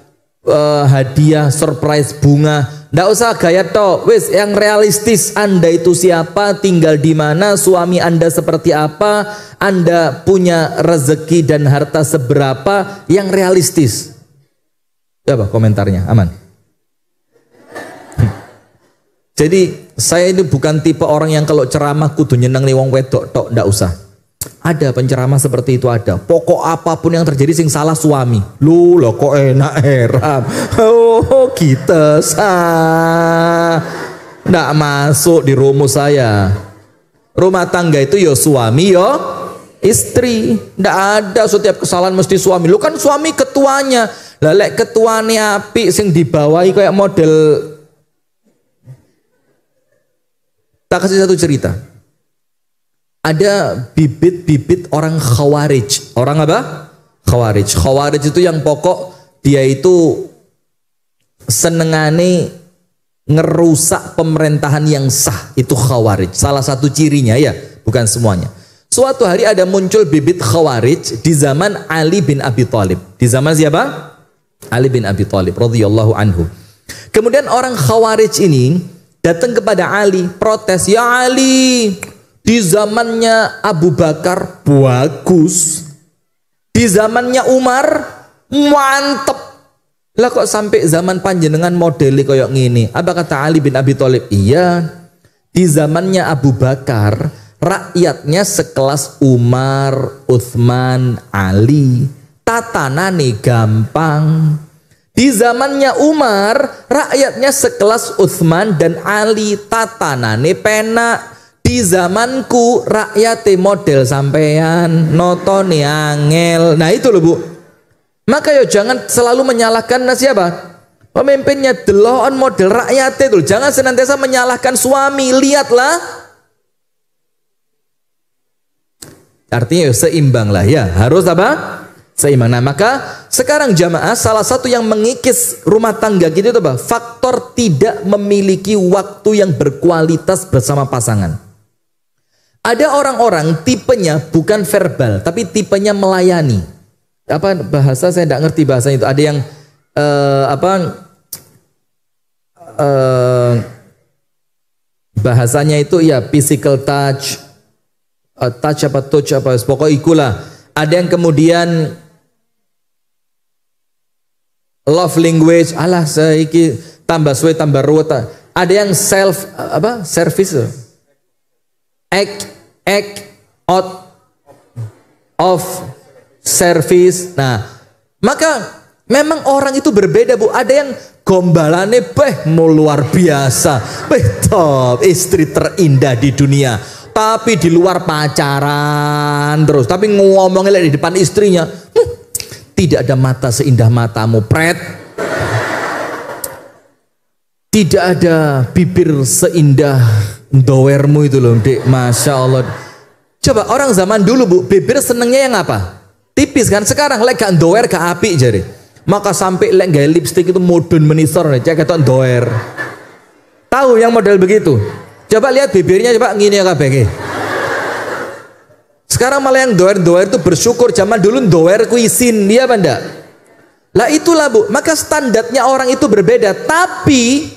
Speaker 1: hadiah, surprise, bunga. Nggak usah gaya toh, wis yang realistis. Anda itu siapa, tinggal di mana, suami Anda seperti apa, Anda punya rezeki dan harta seberapa, yang realistis. Apa komentarnya? Aman. Jadi saya ini bukan tipe orang yang kalau ceramah kudu nyeneng nih wong wedok tok, nggak usah. Ada penceramah seperti itu, ada. Pokok apapun yang terjadi sing salah suami. Lu loh kok enak heran. Oh kita nggak masuk di rumus saya. Rumah tangga itu yo suami yo istri. Nggak ada setiap kesalahan mesti suami. Lu kan suami ketuanya. Lelek ketuanya api sing dibawahi kayak model. Tak kasih satu cerita. Ada bibit-bibit orang khawarij. Orang apa? Khawarij. Khawarij itu yang pokok dia itu senengane ngerusak pemerintahan yang sah. Itu khawarij. Salah satu cirinya ya, bukan semuanya. Suatu hari ada muncul bibit khawarij di zaman Ali bin Abi Thalib. Di zaman siapa? Ali bin Abi Thalib radhiyallahu anhu. Kemudian orang khawarij ini datang kepada Ali, protes, "Ya Ali, di zamannya Abu Bakar bagus, di zamannya Umar mantep, lah kok sampai zaman panjenengan modeli koyok ngini?" Apa kata Ali bin Abi Thalib? "Iya, di zamannya Abu Bakar rakyatnya sekelas Umar, Uthman, Ali, tatanane gampang. Di zamannya Umar rakyatnya sekelas Uthman dan Ali, tatanane penak. Di zamanku rakyate model sampean, notone angel." Nah itu loh Bu. Maka yo jangan selalu menyalahkan siapa? Pemimpinnya, deloan model rakyate itu. Jangan senantiasa menyalahkan suami. Lihatlah. Artinya yo seimbang lah ya. Harus apa? Seimbang. Nah maka sekarang jamaah, salah satu yang mengikis rumah tangga kita itu apa? Faktor tidak memiliki waktu yang berkualitas bersama pasangan. Ada orang-orang tipenya bukan verbal, tapi tipenya melayani. Apa bahasa, saya tidak ngerti bahasa itu. Ada yang bahasanya itu ya physical touch, touch apa, pokoknya ikulah. Ada yang kemudian love language, alah saiki tambah suwe tambah ruwet. Ada yang self service, act out of service. Nah, maka memang orang itu berbeda Bu. Ada yang gombalane mau luar biasa, top istri terindah di dunia, tapi di luar pacaran terus, tapi ngomongnya di depan istrinya, tidak ada mata seindah matamu, pret. Tidak ada bibir seindah dowermu itu loh, Dek. Masya Allah. Coba orang zaman dulu Bu, bibir senengnya yang apa? Tipis kan. Sekarang lek gak dower gak apik jari. Maka sampai lek gaya lipstick itu modern menisor, cek ketok dower. Tahu yang model begitu? Coba lihat bibirnya, coba ngini ya kabeh. Sekarang malah yang doer-doer itu bersyukur, zaman dulu doer kuisin, dia apa enggak? Lah itulah Bu, maka standarnya orang itu berbeda, tapi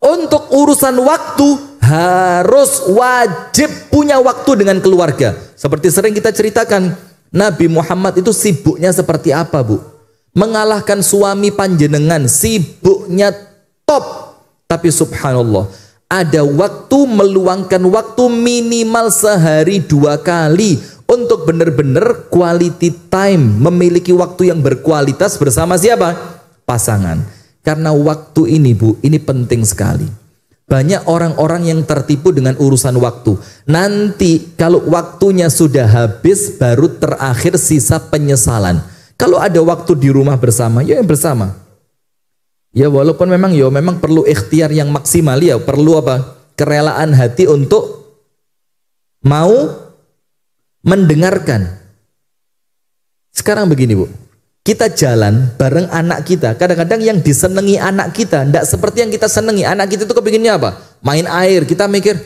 Speaker 1: untuk urusan waktu harus wajib punya waktu dengan keluarga. Seperti sering kita ceritakan, Nabi Muhammad itu sibuknya seperti apa Bu? Mengalahkan suami panjenengan, sibuknya top. Tapi subhanallah, ada waktu meluangkan waktu minimal sehari 2 kali untuk benar-benar quality time, memiliki waktu yang berkualitas bersama siapa? Pasangan. Karena waktu ini Bu, ini penting sekali. Banyak orang-orang yang tertipu dengan urusan waktu. Nanti kalau waktunya sudah habis baru terakhir sisa penyesalan. Kalau ada waktu di rumah bersama, ya bersama. Ya walaupun memang perlu ikhtiar yang maksimal, ya perlu apa? Kerelaan hati untuk mau mendengarkan. Sekarang begini Bu, kita jalan bareng anak kita, kadang-kadang yang disenangi anak kita tidak seperti yang kita senangi. Anak kita itu kepinginnya apa? Main air. Kita mikir,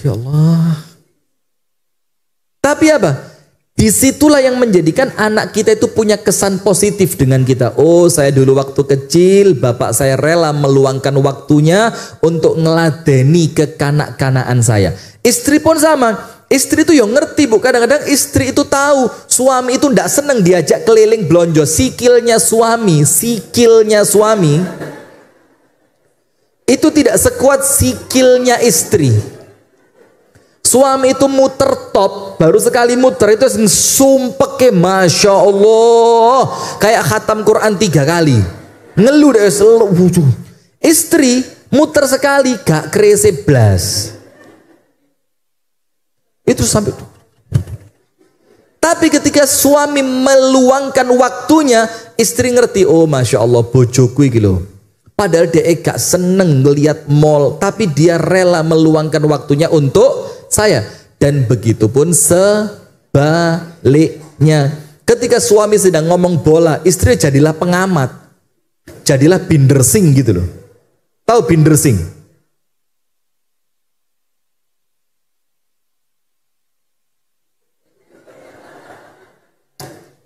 Speaker 1: ya Allah. Tapi apa? Disitulah yang menjadikan anak kita itu punya kesan positif dengan kita. Oh, saya dulu waktu kecil, bapak saya rela meluangkan waktunya untuk ngeladeni kekanak-kanaan saya. Istri pun sama. Istri itu yang ngerti Bu. Kadang-kadang istri itu tahu suami itu tidak senang diajak keliling blonjo. Sikilnya suami itu tidak sekuat sikilnya istri. Suami itu muter top, baru sekali muter itu sumpek, Masya Allah, kayak khatam Quran 3 kali. Ngeluh deh, istri muter sekali gak kerese blas. Itu sampai. Tapi ketika suami meluangkan waktunya, istri ngerti, oh Masya Allah bojoku iki lho. Padahal dia gak seneng ngelihat mall, tapi dia rela meluangkan waktunya untuk saya. Dan begitu pun sebaliknya. Ketika suami sedang ngomong bola, istri jadilah pengamat, jadilah bindersing gitu loh. Tahu bindersing?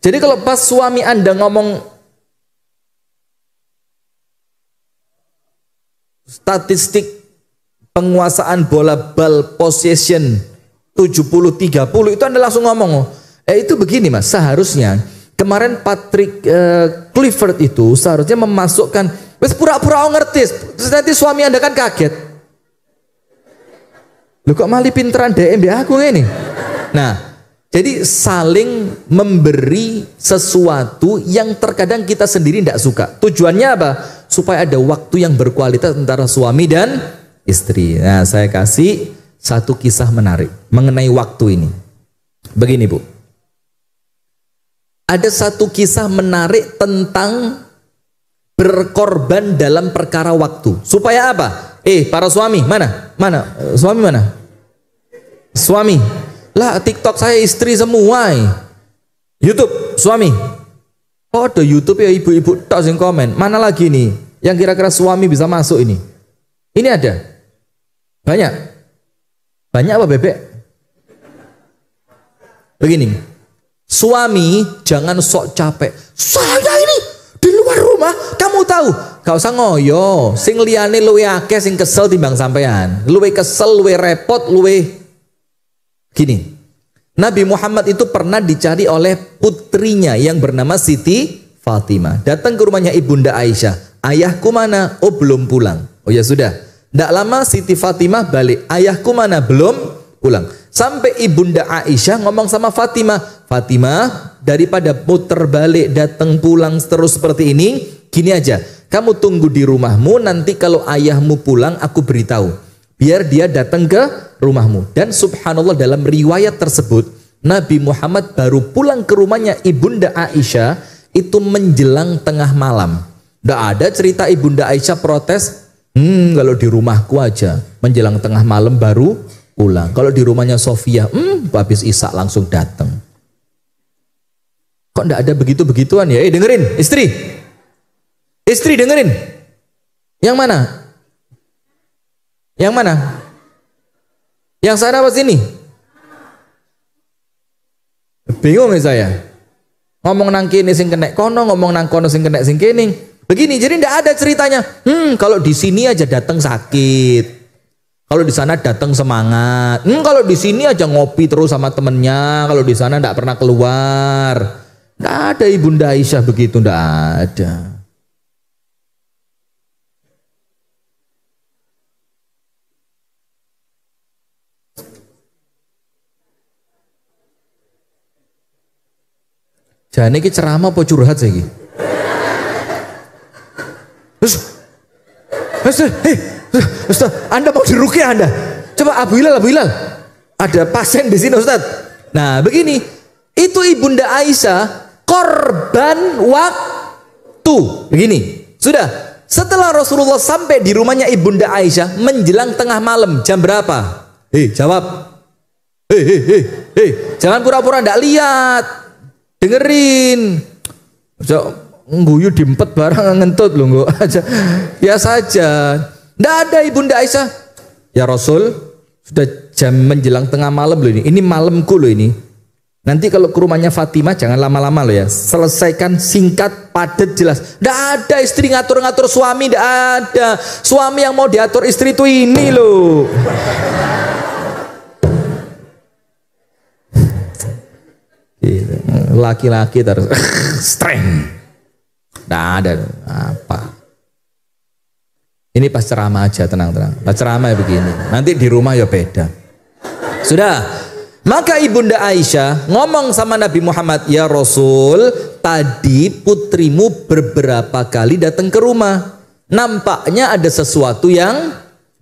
Speaker 1: Jadi kalau pas suami Anda ngomong statistik penguasaan bola bal possession 70-30, itu Anda langsung ngomong, itu begini Mas, seharusnya kemarin Patrick Kluivert itu seharusnya memasukkan, wes pura-pura ngerti, terus nanti suami Anda kan kaget, lu kok malah pinteran DM di aku ini. Nah, jadi saling memberi sesuatu yang terkadang kita sendiri tidak suka. Tujuannya apa? Supaya ada waktu yang berkualitas antara suami dan istri. Nah, saya kasih satu kisah menarik mengenai waktu ini. Begini Bu, ada satu kisah menarik tentang berkorban dalam perkara waktu. Supaya apa? Para suami, mana? Suami mana? Suami. Lah TikTok saya istri semua. YouTube suami. Oh ada YouTube ya ibu-ibu tok sing komen. Mana lagi nih yang kira-kira suami bisa masuk ini? Ini ada. Banyak. Banyak apa bebek? Begini. Suami jangan sok capek. Saya ini di luar rumah, kamu tahu? Gak usah ngoyo. Sing liyane luwe akeh sing kesel timbang sampean. Luwe kesel, luwe repot, luwe gini, Nabi Muhammad itu pernah dicari oleh putrinya yang bernama Siti Fatimah. Datang ke rumahnya Ibunda Aisyah. Ayahku mana? Oh belum pulang. Oh ya sudah. Tidak lama Siti Fatimah balik. Ayahku mana? Belum pulang. Sampai Ibunda Aisyah ngomong sama Fatimah. Fatimah, daripada puter balik datang pulang terus seperti ini, gini aja. Kamu tunggu di rumahmu, nanti kalau ayahmu pulang aku beritahu. Biar dia datang ke rumahmu. Dan subhanallah dalam riwayat tersebut Nabi Muhammad baru pulang ke rumahnya Ibunda Aisyah itu menjelang tengah malam. Tidak ada cerita Ibunda Aisyah protes, kalau di rumahku aja menjelang tengah malam baru pulang. Kalau di rumahnya Sofia, habis Isya langsung datang. Kok tidak ada begitu-begituan ya? Dengerin istri dengerin. Yang mana? Yang sana apa sini? Bingung ya saya. Ngomong nang kene sing kena kono, ngomong nang kono sing kena sing kene. Begini, jadi tidak ada ceritanya. Kalau di sini aja datang sakit. Kalau di sana datang semangat. Kalau di sini aja ngopi terus sama temennya. Kalau di sana tidak pernah keluar. Tidak ada Ibunda Aisyah begitu, tidak ada. Jangan ini ceramah apa curhat sih? Ustaz, Anda mau diruqyah Anda? Coba Abu Hilal. Ada pasien di sini Ustaz. Nah begini, itu Ibunda Aisyah korban waktu. Begini, sudah setelah Rasulullah sampai di rumahnya Ibunda Aisyah menjelang tengah malam, jam berapa? Jawab. Jangan pura-pura ndak lihat. Dengerin, guyu diempet barang ngentut loh, nggak aja, biasa aja. Nggak ada Ibunda Aisyah. Ya Rasul, sudah jam menjelang tengah malam loh ini. Ini malamku loh ini. Nanti kalau ke rumahnya Fatimah jangan lama-lama loh ya. Selesaikan singkat, padat, jelas. Nggak ada istri ngatur-ngatur suami, nggak ada. Suami yang mau diatur istri itu ini loh. Laki-laki terus strength. Nah, ada apa? Ini pas ceramah aja, tenang. Pas ceramah ya begini. Nanti di rumah ya beda. Sudah. Maka Ibunda Aisyah ngomong sama Nabi Muhammad, "Ya Rasul, tadi putrimu beberapa kali datang ke rumah. Nampaknya ada sesuatu yang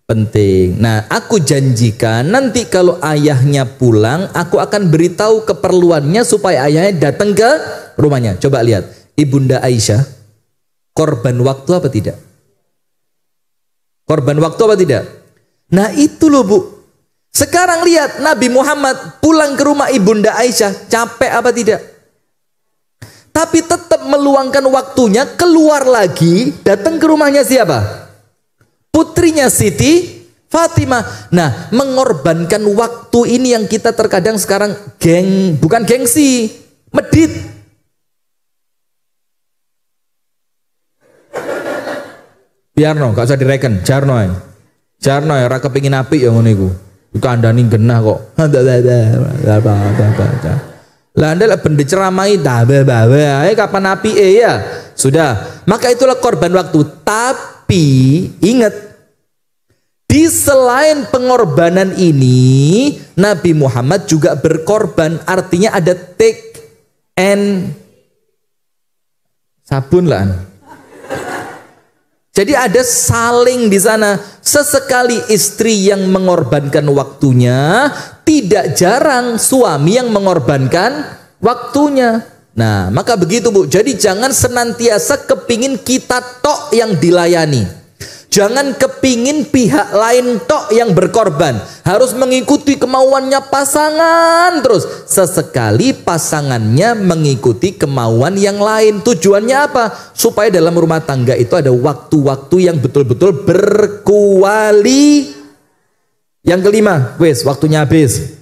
Speaker 1: penting. Nah, aku janjikan nanti kalau ayahnya pulang, aku akan beritahu keperluannya supaya ayahnya datang ke rumahnya." Coba lihat, Ibunda Aisyah korban waktu apa tidak? Korban waktu apa tidak? Nah itu loh Bu. Sekarang lihat Nabi Muhammad pulang ke rumah Ibunda Aisyah, capek apa tidak? Tapi tetap meluangkan waktunya, keluar lagi, datang ke rumahnya siapa? Putrinya Siti Fatimah. Nah, mengorbankan waktu ini yang kita terkadang sekarang bukan gengsi, medit. Biarno, gak usah direken, jarno ya, ra kepingin apik ya ngono iku. Kandhani genah kok. Lah Anda lah benda ceramai bawa, kapan apike ya? Sudah, maka itulah korban waktu. Tapi ingat, di selain pengorbanan ini, Nabi Muhammad juga berkorban. Artinya ada take and sabun lah. Jadi ada saling di sana. Sesekali istri yang mengorbankan waktunya, tidak jarang suami yang mengorbankan waktunya. Nah, maka begitu Bu. Jadi jangan senantiasa kepingin kita tok yang dilayani. Jangan kepingin pihak lain tok yang berkorban. Harus mengikuti kemauannya pasangan terus. Sesekali pasangannya mengikuti kemauan yang lain. Tujuannya apa? Supaya dalam rumah tangga itu ada waktu-waktu yang betul-betul berkuali. Yang kelima, wes waktunya habis.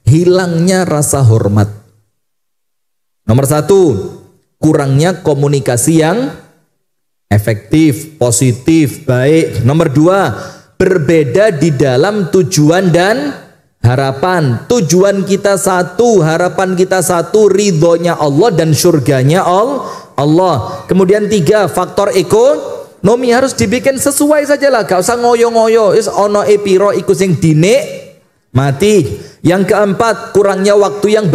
Speaker 1: Hilangnya rasa hormat. Nomor satu, kurangnya komunikasi yang efektif, positif, baik. Nomor dua, berbeda di dalam tujuan dan harapan. Tujuan kita satu, harapan kita satu, ridhonya Allah dan surganya Allah. Kemudian tiga, faktor ekonomi harus dibikin sesuai saja lah, gak usah ngoyo-ngoyo. Is ono epiro iku sing dinik mati. Yang keempat, kurangnya waktu yang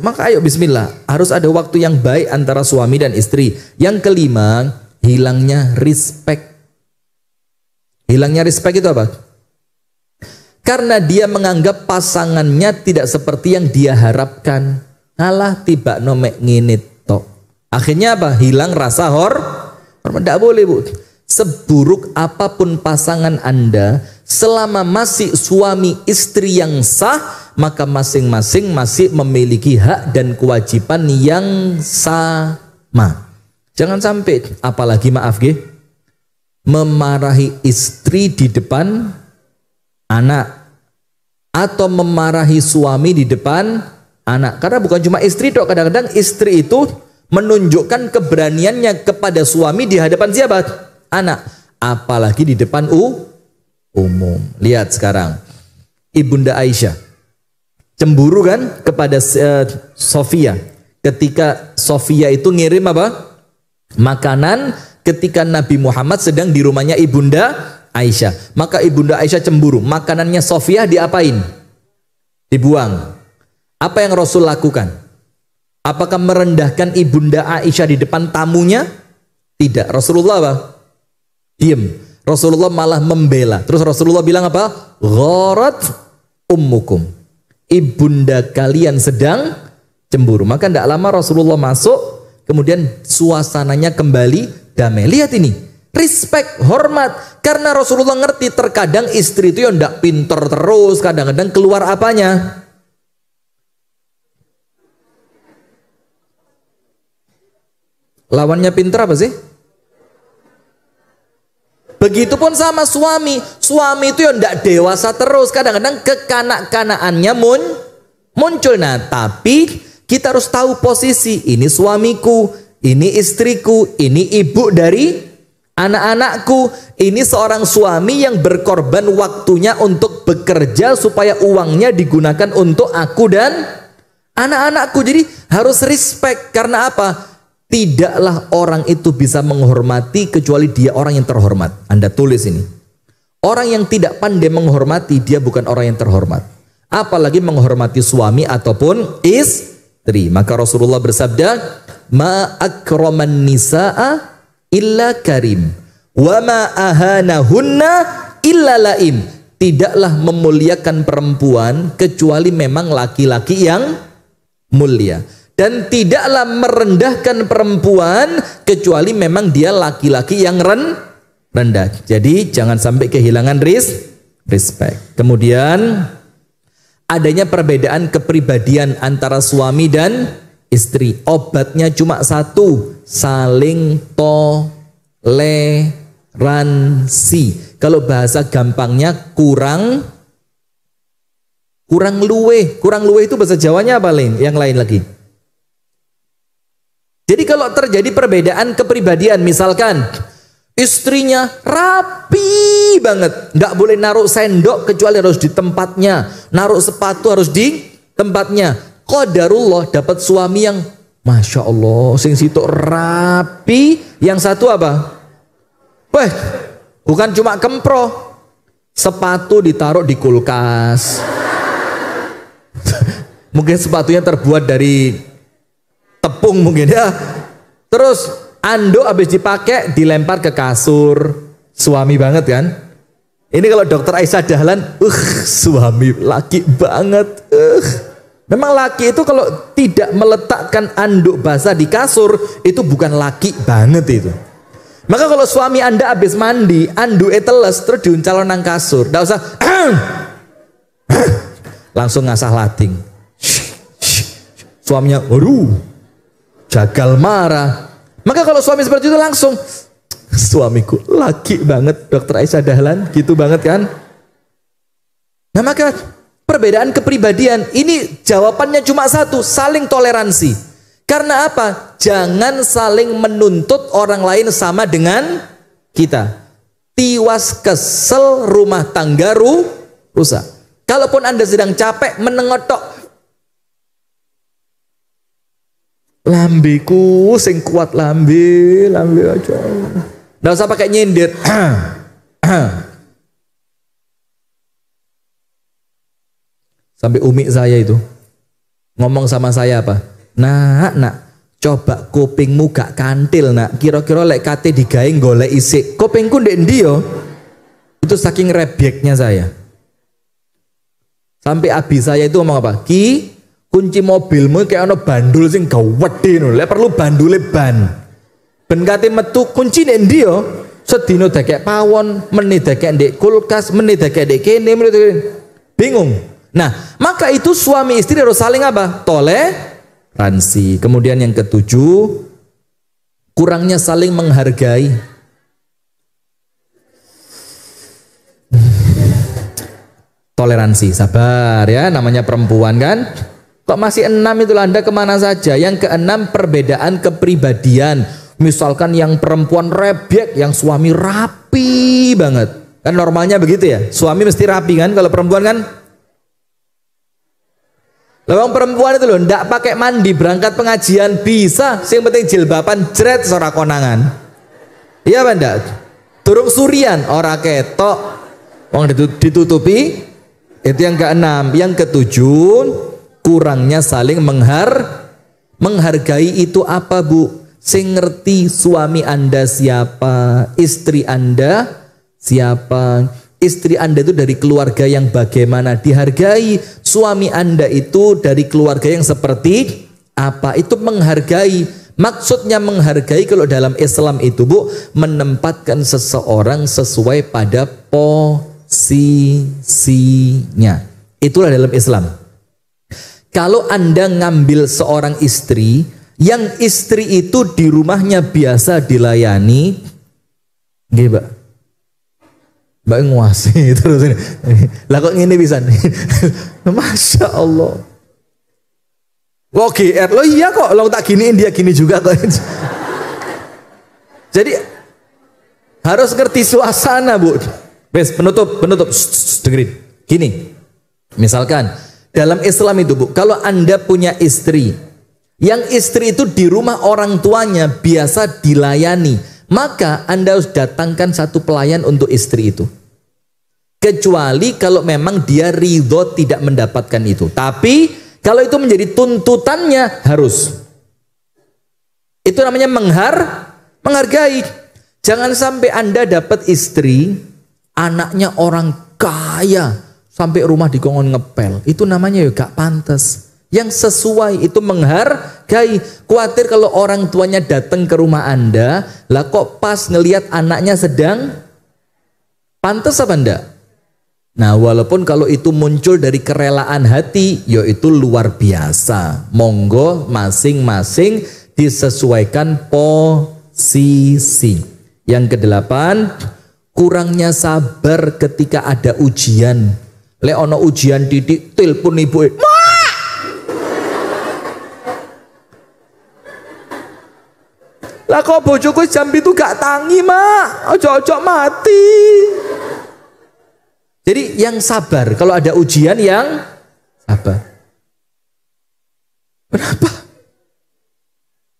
Speaker 1: maka ayo bismillah, harus ada waktu yang baik antara suami dan istri. Yang kelima, hilangnya respect. Hilangnya respect itu apa? Karena dia menganggap pasangannya tidak seperti yang dia harapkan. Alah tiba nomek nginit tok. Akhirnya apa? Hilang rasa hormat. Tidak boleh Bu. Seburuk apapun pasangan Anda, selama masih suami istri yang sah, maka masing-masing masih memiliki hak dan kewajiban yang sama. Jangan sampai, apalagi maaf memarahi istri di depan anak, atau memarahi suami di depan anak. Karena bukan cuma istri dok, kadang-kadang istri itu menunjukkan keberaniannya kepada suami di hadapan siapa? Anak. Apalagi di depan umum. Lihat sekarang, Ibunda Aisyah cemburu kan kepada Sofia ketika Sofia itu ngirim apa? Makanan ketika Nabi Muhammad sedang di rumahnya Ibunda Aisyah. Maka Ibunda Aisyah cemburu. Makanannya Sofia diapain? Dibuang. Apa yang Rasul lakukan? Apakah merendahkan Ibunda Aisyah di depan tamunya? Tidak. Rasulullah apa? Diam. Rasulullah malah membela. Terus Rasulullah bilang apa? Gharat ummukum. Ibunda kalian sedang cemburu. Maka tidak lama Rasulullah masuk, kemudian suasananya kembali damai. Lihat ini, respect, hormat. Karena Rasulullah ngerti terkadang istri itu yang tidak pinter terus, kadang-kadang keluar apanya? Lawannya pinter apa sih? Begitupun sama suami. Suami itu yang tidak dewasa terus, kadang-kadang kekanak-kanaannya muncul. Nah, tapi kita harus tahu posisi. Ini suamiku, ini istriku, ini ibu dari anak-anakku. Ini seorang suami yang berkorban waktunya untuk bekerja supaya uangnya digunakan untuk aku dan anak-anakku. Jadi harus respect. Karena apa? Tidaklah orang itu bisa menghormati kecuali dia orang yang terhormat. Anda tulis ini. Orang yang tidak pandai menghormati, dia bukan orang yang terhormat. Apalagi menghormati suami ataupun istri. Maka Rasulullah bersabda, ma akraman nisaa illa karim, wa ma ahanahunna illa laim. Tidaklah memuliakan perempuan kecuali memang laki-laki yang mulia. Dan tidaklah merendahkan perempuan kecuali memang dia laki-laki yang rendah. Jadi jangan sampai kehilangan respect. Kemudian adanya perbedaan kepribadian antara suami dan istri. Obatnya cuma satu, saling toleransi. Kalau bahasa gampangnya kurang luweh. Kurang luweh itu bahasa Jawanya apa lain? Yang lain lagi. Jadi kalau terjadi perbedaan kepribadian, misalkan istrinya rapi banget, nggak boleh naruh sendok kecuali harus di tempatnya, naruh sepatu harus di tempatnya. Qadarullah dapat suami yang masya Allah, sing situ rapi, yang satu apa? Weh, bukan cuma kempro, sepatu ditaruh di kulkas. Mungkin sepatunya terbuat dari tepung mungkin ya. Terus anduk habis dipakai dilempar ke kasur. Suami banget kan? Ini kalau dokter Aisyah Dahlan, suami laki banget. Memang laki itu kalau tidak meletakkan anduk basah di kasur itu bukan laki banget itu. Maka kalau suami Anda habis mandi, anduk teles terus diuncal nang kasur, enggak usah langsung ngasah lading. Suaminya, waduh, jagal marah. Maka kalau suami seperti itu langsung, suamiku laki banget, dokter Aisyah Dahlan, gitu banget kan? Nah maka perbedaan kepribadian ini jawabannya cuma satu, saling toleransi. Karena apa? Jangan saling menuntut orang lain sama dengan kita. Tiwas kesel rumah tangga rusak. Kalaupun Anda sedang capek menengotok, lambeku sing kuat, lambe aja. Nggak usah pakai nyindir. Sampai umi saya itu ngomong sama saya apa? Nak, coba kupingmu gak kantil nak. Kira-kira lek kate digawe golek isik. Kupingku ndek ndi yo? Itu saking rebeknya saya. Sampai abi saya itu ngomong apa? Ki, kunci mobilmu kayak ono bandul sing gawedhe lho. Lek perlu bandule ban. Ben kate metu kunci nek ndi yo? Sedina dekek pawon, menit dekek ndek kulkas, menit dekek ndek kene, menit dekek. Bingung. Nah, maka itu suami istri harus saling apa? Toleransi. Kemudian yang ketujuh, kurangnya saling menghargai. toleransi, sabar ya, namanya perempuan kan. Kok masih 6 itu Anda kemana saja? Yang keenam, perbedaan kepribadian. Misalkan yang perempuan rebek, yang suami rapi banget. Kan normalnya begitu ya, suami mesti rapi kan, kalau perempuan kan. Lawang perempuan itu loh, ndak pakai mandi berangkat pengajian bisa, yang penting jilbaban jret seorang konangan. Iya apa ndak? Turun surian ora ketok, wong ditutupi. Itu yang keenam. Yang ketujuh, kurangnya saling menghargai. Itu apa Bu? Sing ngerti suami Anda siapa, istri Anda siapa. Istri Anda itu dari keluarga yang bagaimana, dihargai. Suami Anda itu dari keluarga yang seperti apa, itu menghargai. Maksudnya menghargai kalau dalam Islam itu Bu, menempatkan seseorang sesuai pada posisinya. Itulah dalam Islam. Kalau Anda ngambil seorang istri, yang istri itu di rumahnya biasa dilayani, Mbak nguasai terus ini. Lah kok ngene pisan. Masya Allah. Kok GR lo iya kok, lo tak giniin dia gini juga kok. Jadi harus ngerti suasana Bu. Wes penutup. Dengerin. Gini. Misalkan dalam Islam itu Bu, kalau Anda punya istri, yang istri itu di rumah orang tuanya biasa dilayani, maka Anda harus datangkan satu pelayan untuk istri itu. Kecuali kalau memang dia ridho tidak mendapatkan itu. Tapi kalau itu menjadi tuntutannya, harus. Itu namanya menghargai. Jangan sampai Anda dapat istri, anaknya orang kaya, sampai rumah dikongkon ngepel. Itu namanya ya gak pantas. Yang sesuai itu menghargai. Khawatir kalau orang tuanya datang ke rumah Anda, lah kok pas ngelihat anaknya sedang, pantas apa enggak? Nah, walaupun kalau itu muncul dari kerelaan hati, ya itu luar biasa. Monggo masing-masing disesuaikan posisi. Yang kedelapan, kurangnya sabar ketika ada ujian. Lek ono ujian titik, telepon ibu, lah kok bojoku jam itu gak tangi mak, ojo-ojo mati. Jadi yang sabar, kalau ada ujian yang sabar. Kenapa?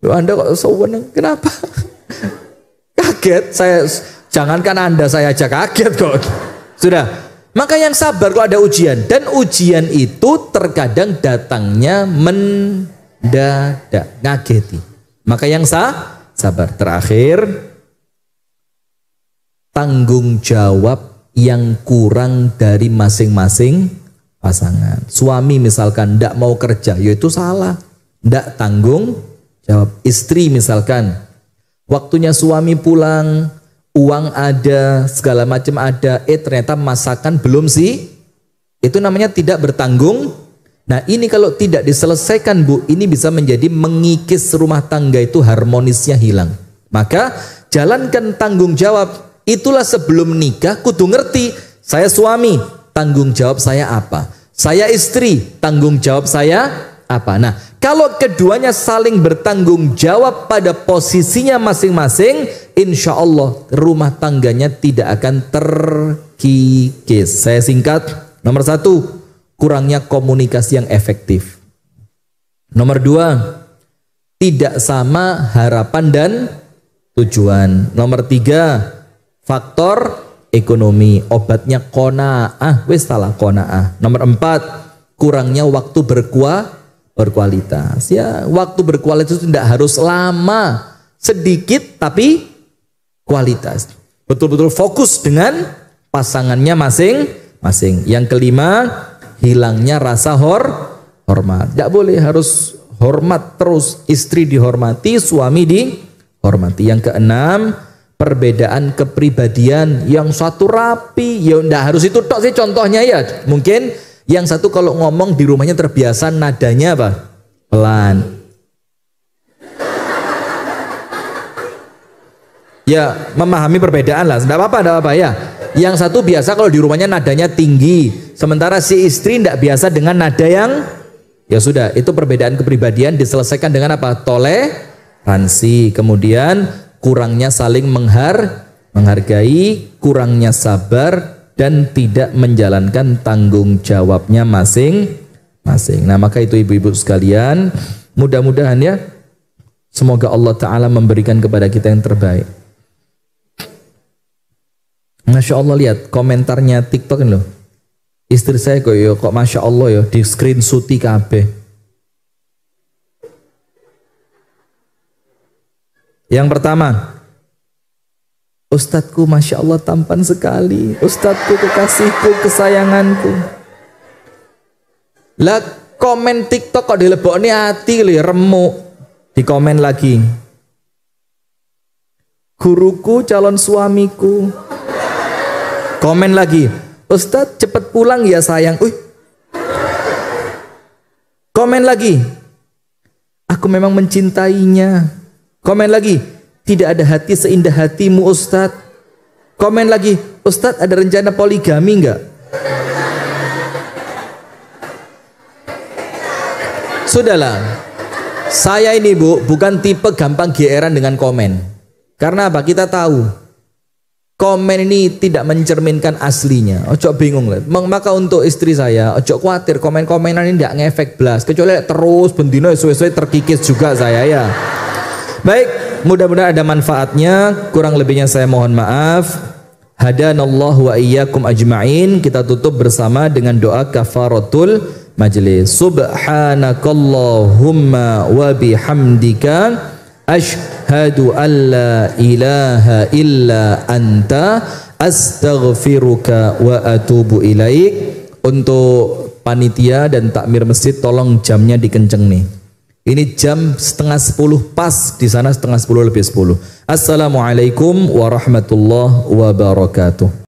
Speaker 1: Loh, Anda kok sewenang? Kenapa? Kaget saya, jangankan Anda, saya aja kaget kok. Sudah. Maka yang sabar kalau ada ujian, dan ujian itu terkadang datangnya mendadak, ngageti. Maka yang sabar. Terakhir, tanggung jawab yang kurang dari masing-masing pasangan. Suami misalkan tidak mau kerja, yaitu salah, tidak tanggung jawab. Istri misalkan waktunya suami pulang, uang ada, segala macam ada, ternyata masakan belum sih, itu namanya tidak bertanggung. Nah ini kalau tidak diselesaikan Bu, ini bisa menjadi mengikis rumah tangga itu harmonisnya hilang. Maka jalankan tanggung jawab. Itulah sebelum nikah kudu ngerti, saya suami, tanggung jawab saya apa, saya istri, tanggung jawab saya apa. Nah kalau keduanya saling bertanggung jawab pada posisinya masing-masing, insya Allah rumah tangganya tidak akan terkikis. Saya singkat. Nomor 1, kurangnya komunikasi yang efektif. Nomor 2, tidak sama harapan dan tujuan. Nomor 3, faktor ekonomi, obatnya qanaah, wis salah qanaah. Nomor 4, kurangnya waktu berkualitas. Ya, waktu berkualitas itu tidak harus lama, sedikit tapi kualitas. Betul-betul fokus dengan pasangannya masing-masing. Yang kelima, hilangnya rasa hormat. Tidak boleh, harus hormat terus. Istri dihormati, suami dihormati. Yang keenam, perbedaan kepribadian. Yang satu rapi, ya enggak harus itu tok sih contohnya ya. Mungkin yang satu kalau ngomong di rumahnya terbiasa nadanya apa? Pelan. Ya memahami perbedaan lah, enggak apa-apa ya. Yang satu biasa kalau di rumahnya nadanya tinggi, sementara si istri tidak biasa dengan nada yang, ya sudah, itu perbedaan kepribadian diselesaikan dengan apa? Toleransi. Kemudian kurangnya saling menghargai, kurangnya sabar, dan tidak menjalankan tanggung jawabnya masing-masing. Nah, maka itu ibu-ibu sekalian, mudah-mudahan ya, semoga Allah Ta'ala memberikan kepada kita yang terbaik. Masya Allah, lihat komentarnya TikTok ini loh. Istri saya kok Masya Allah ya, di screenshooti kabeh. Yang pertama, Ustadzku Masya Allah tampan sekali, Ustadzku kekasihku, kesayanganku. Lah komen TikTok kok dilebokne hati lho, remuk. Di komen lagi, guruku calon suamiku. Komen lagi, Ustadz cepet pulang ya sayang. Komen lagi, aku memang mencintainya. Komen lagi, tidak ada hati seindah hatimu Ustadz. Komen lagi, Ustadz ada rencana poligami enggak? Sudahlah, saya ini Bu, bukan tipe gampang GR-an dengan komen. Karena apa? Kita tahu komen ini tidak mencerminkan aslinya. Ojo bingung lah. Maka untuk istri saya, ojo khawatir komen-komenan ini tidak ngefek blas. Kecuali terus bendino sesuai terkikis juga saya ya. Baik, mudah-mudahan ada manfaatnya. Kurang lebihnya saya mohon maaf. Hadanallahu wa iyyakum ajma'in. Kita tutup bersama dengan doa kafaratul majlis. Subhanakallahumma wa bihamdika asyhadu an la ilaha illa anta astaghfiruka wa atubu ilaik. Untuk panitia dan takmir masjid tolong jamnya dikenceng nih. Ini jam 9:30 pas, di sana 9:10 lebih 10. Assalamualaikum warahmatullahi wabarakatuh.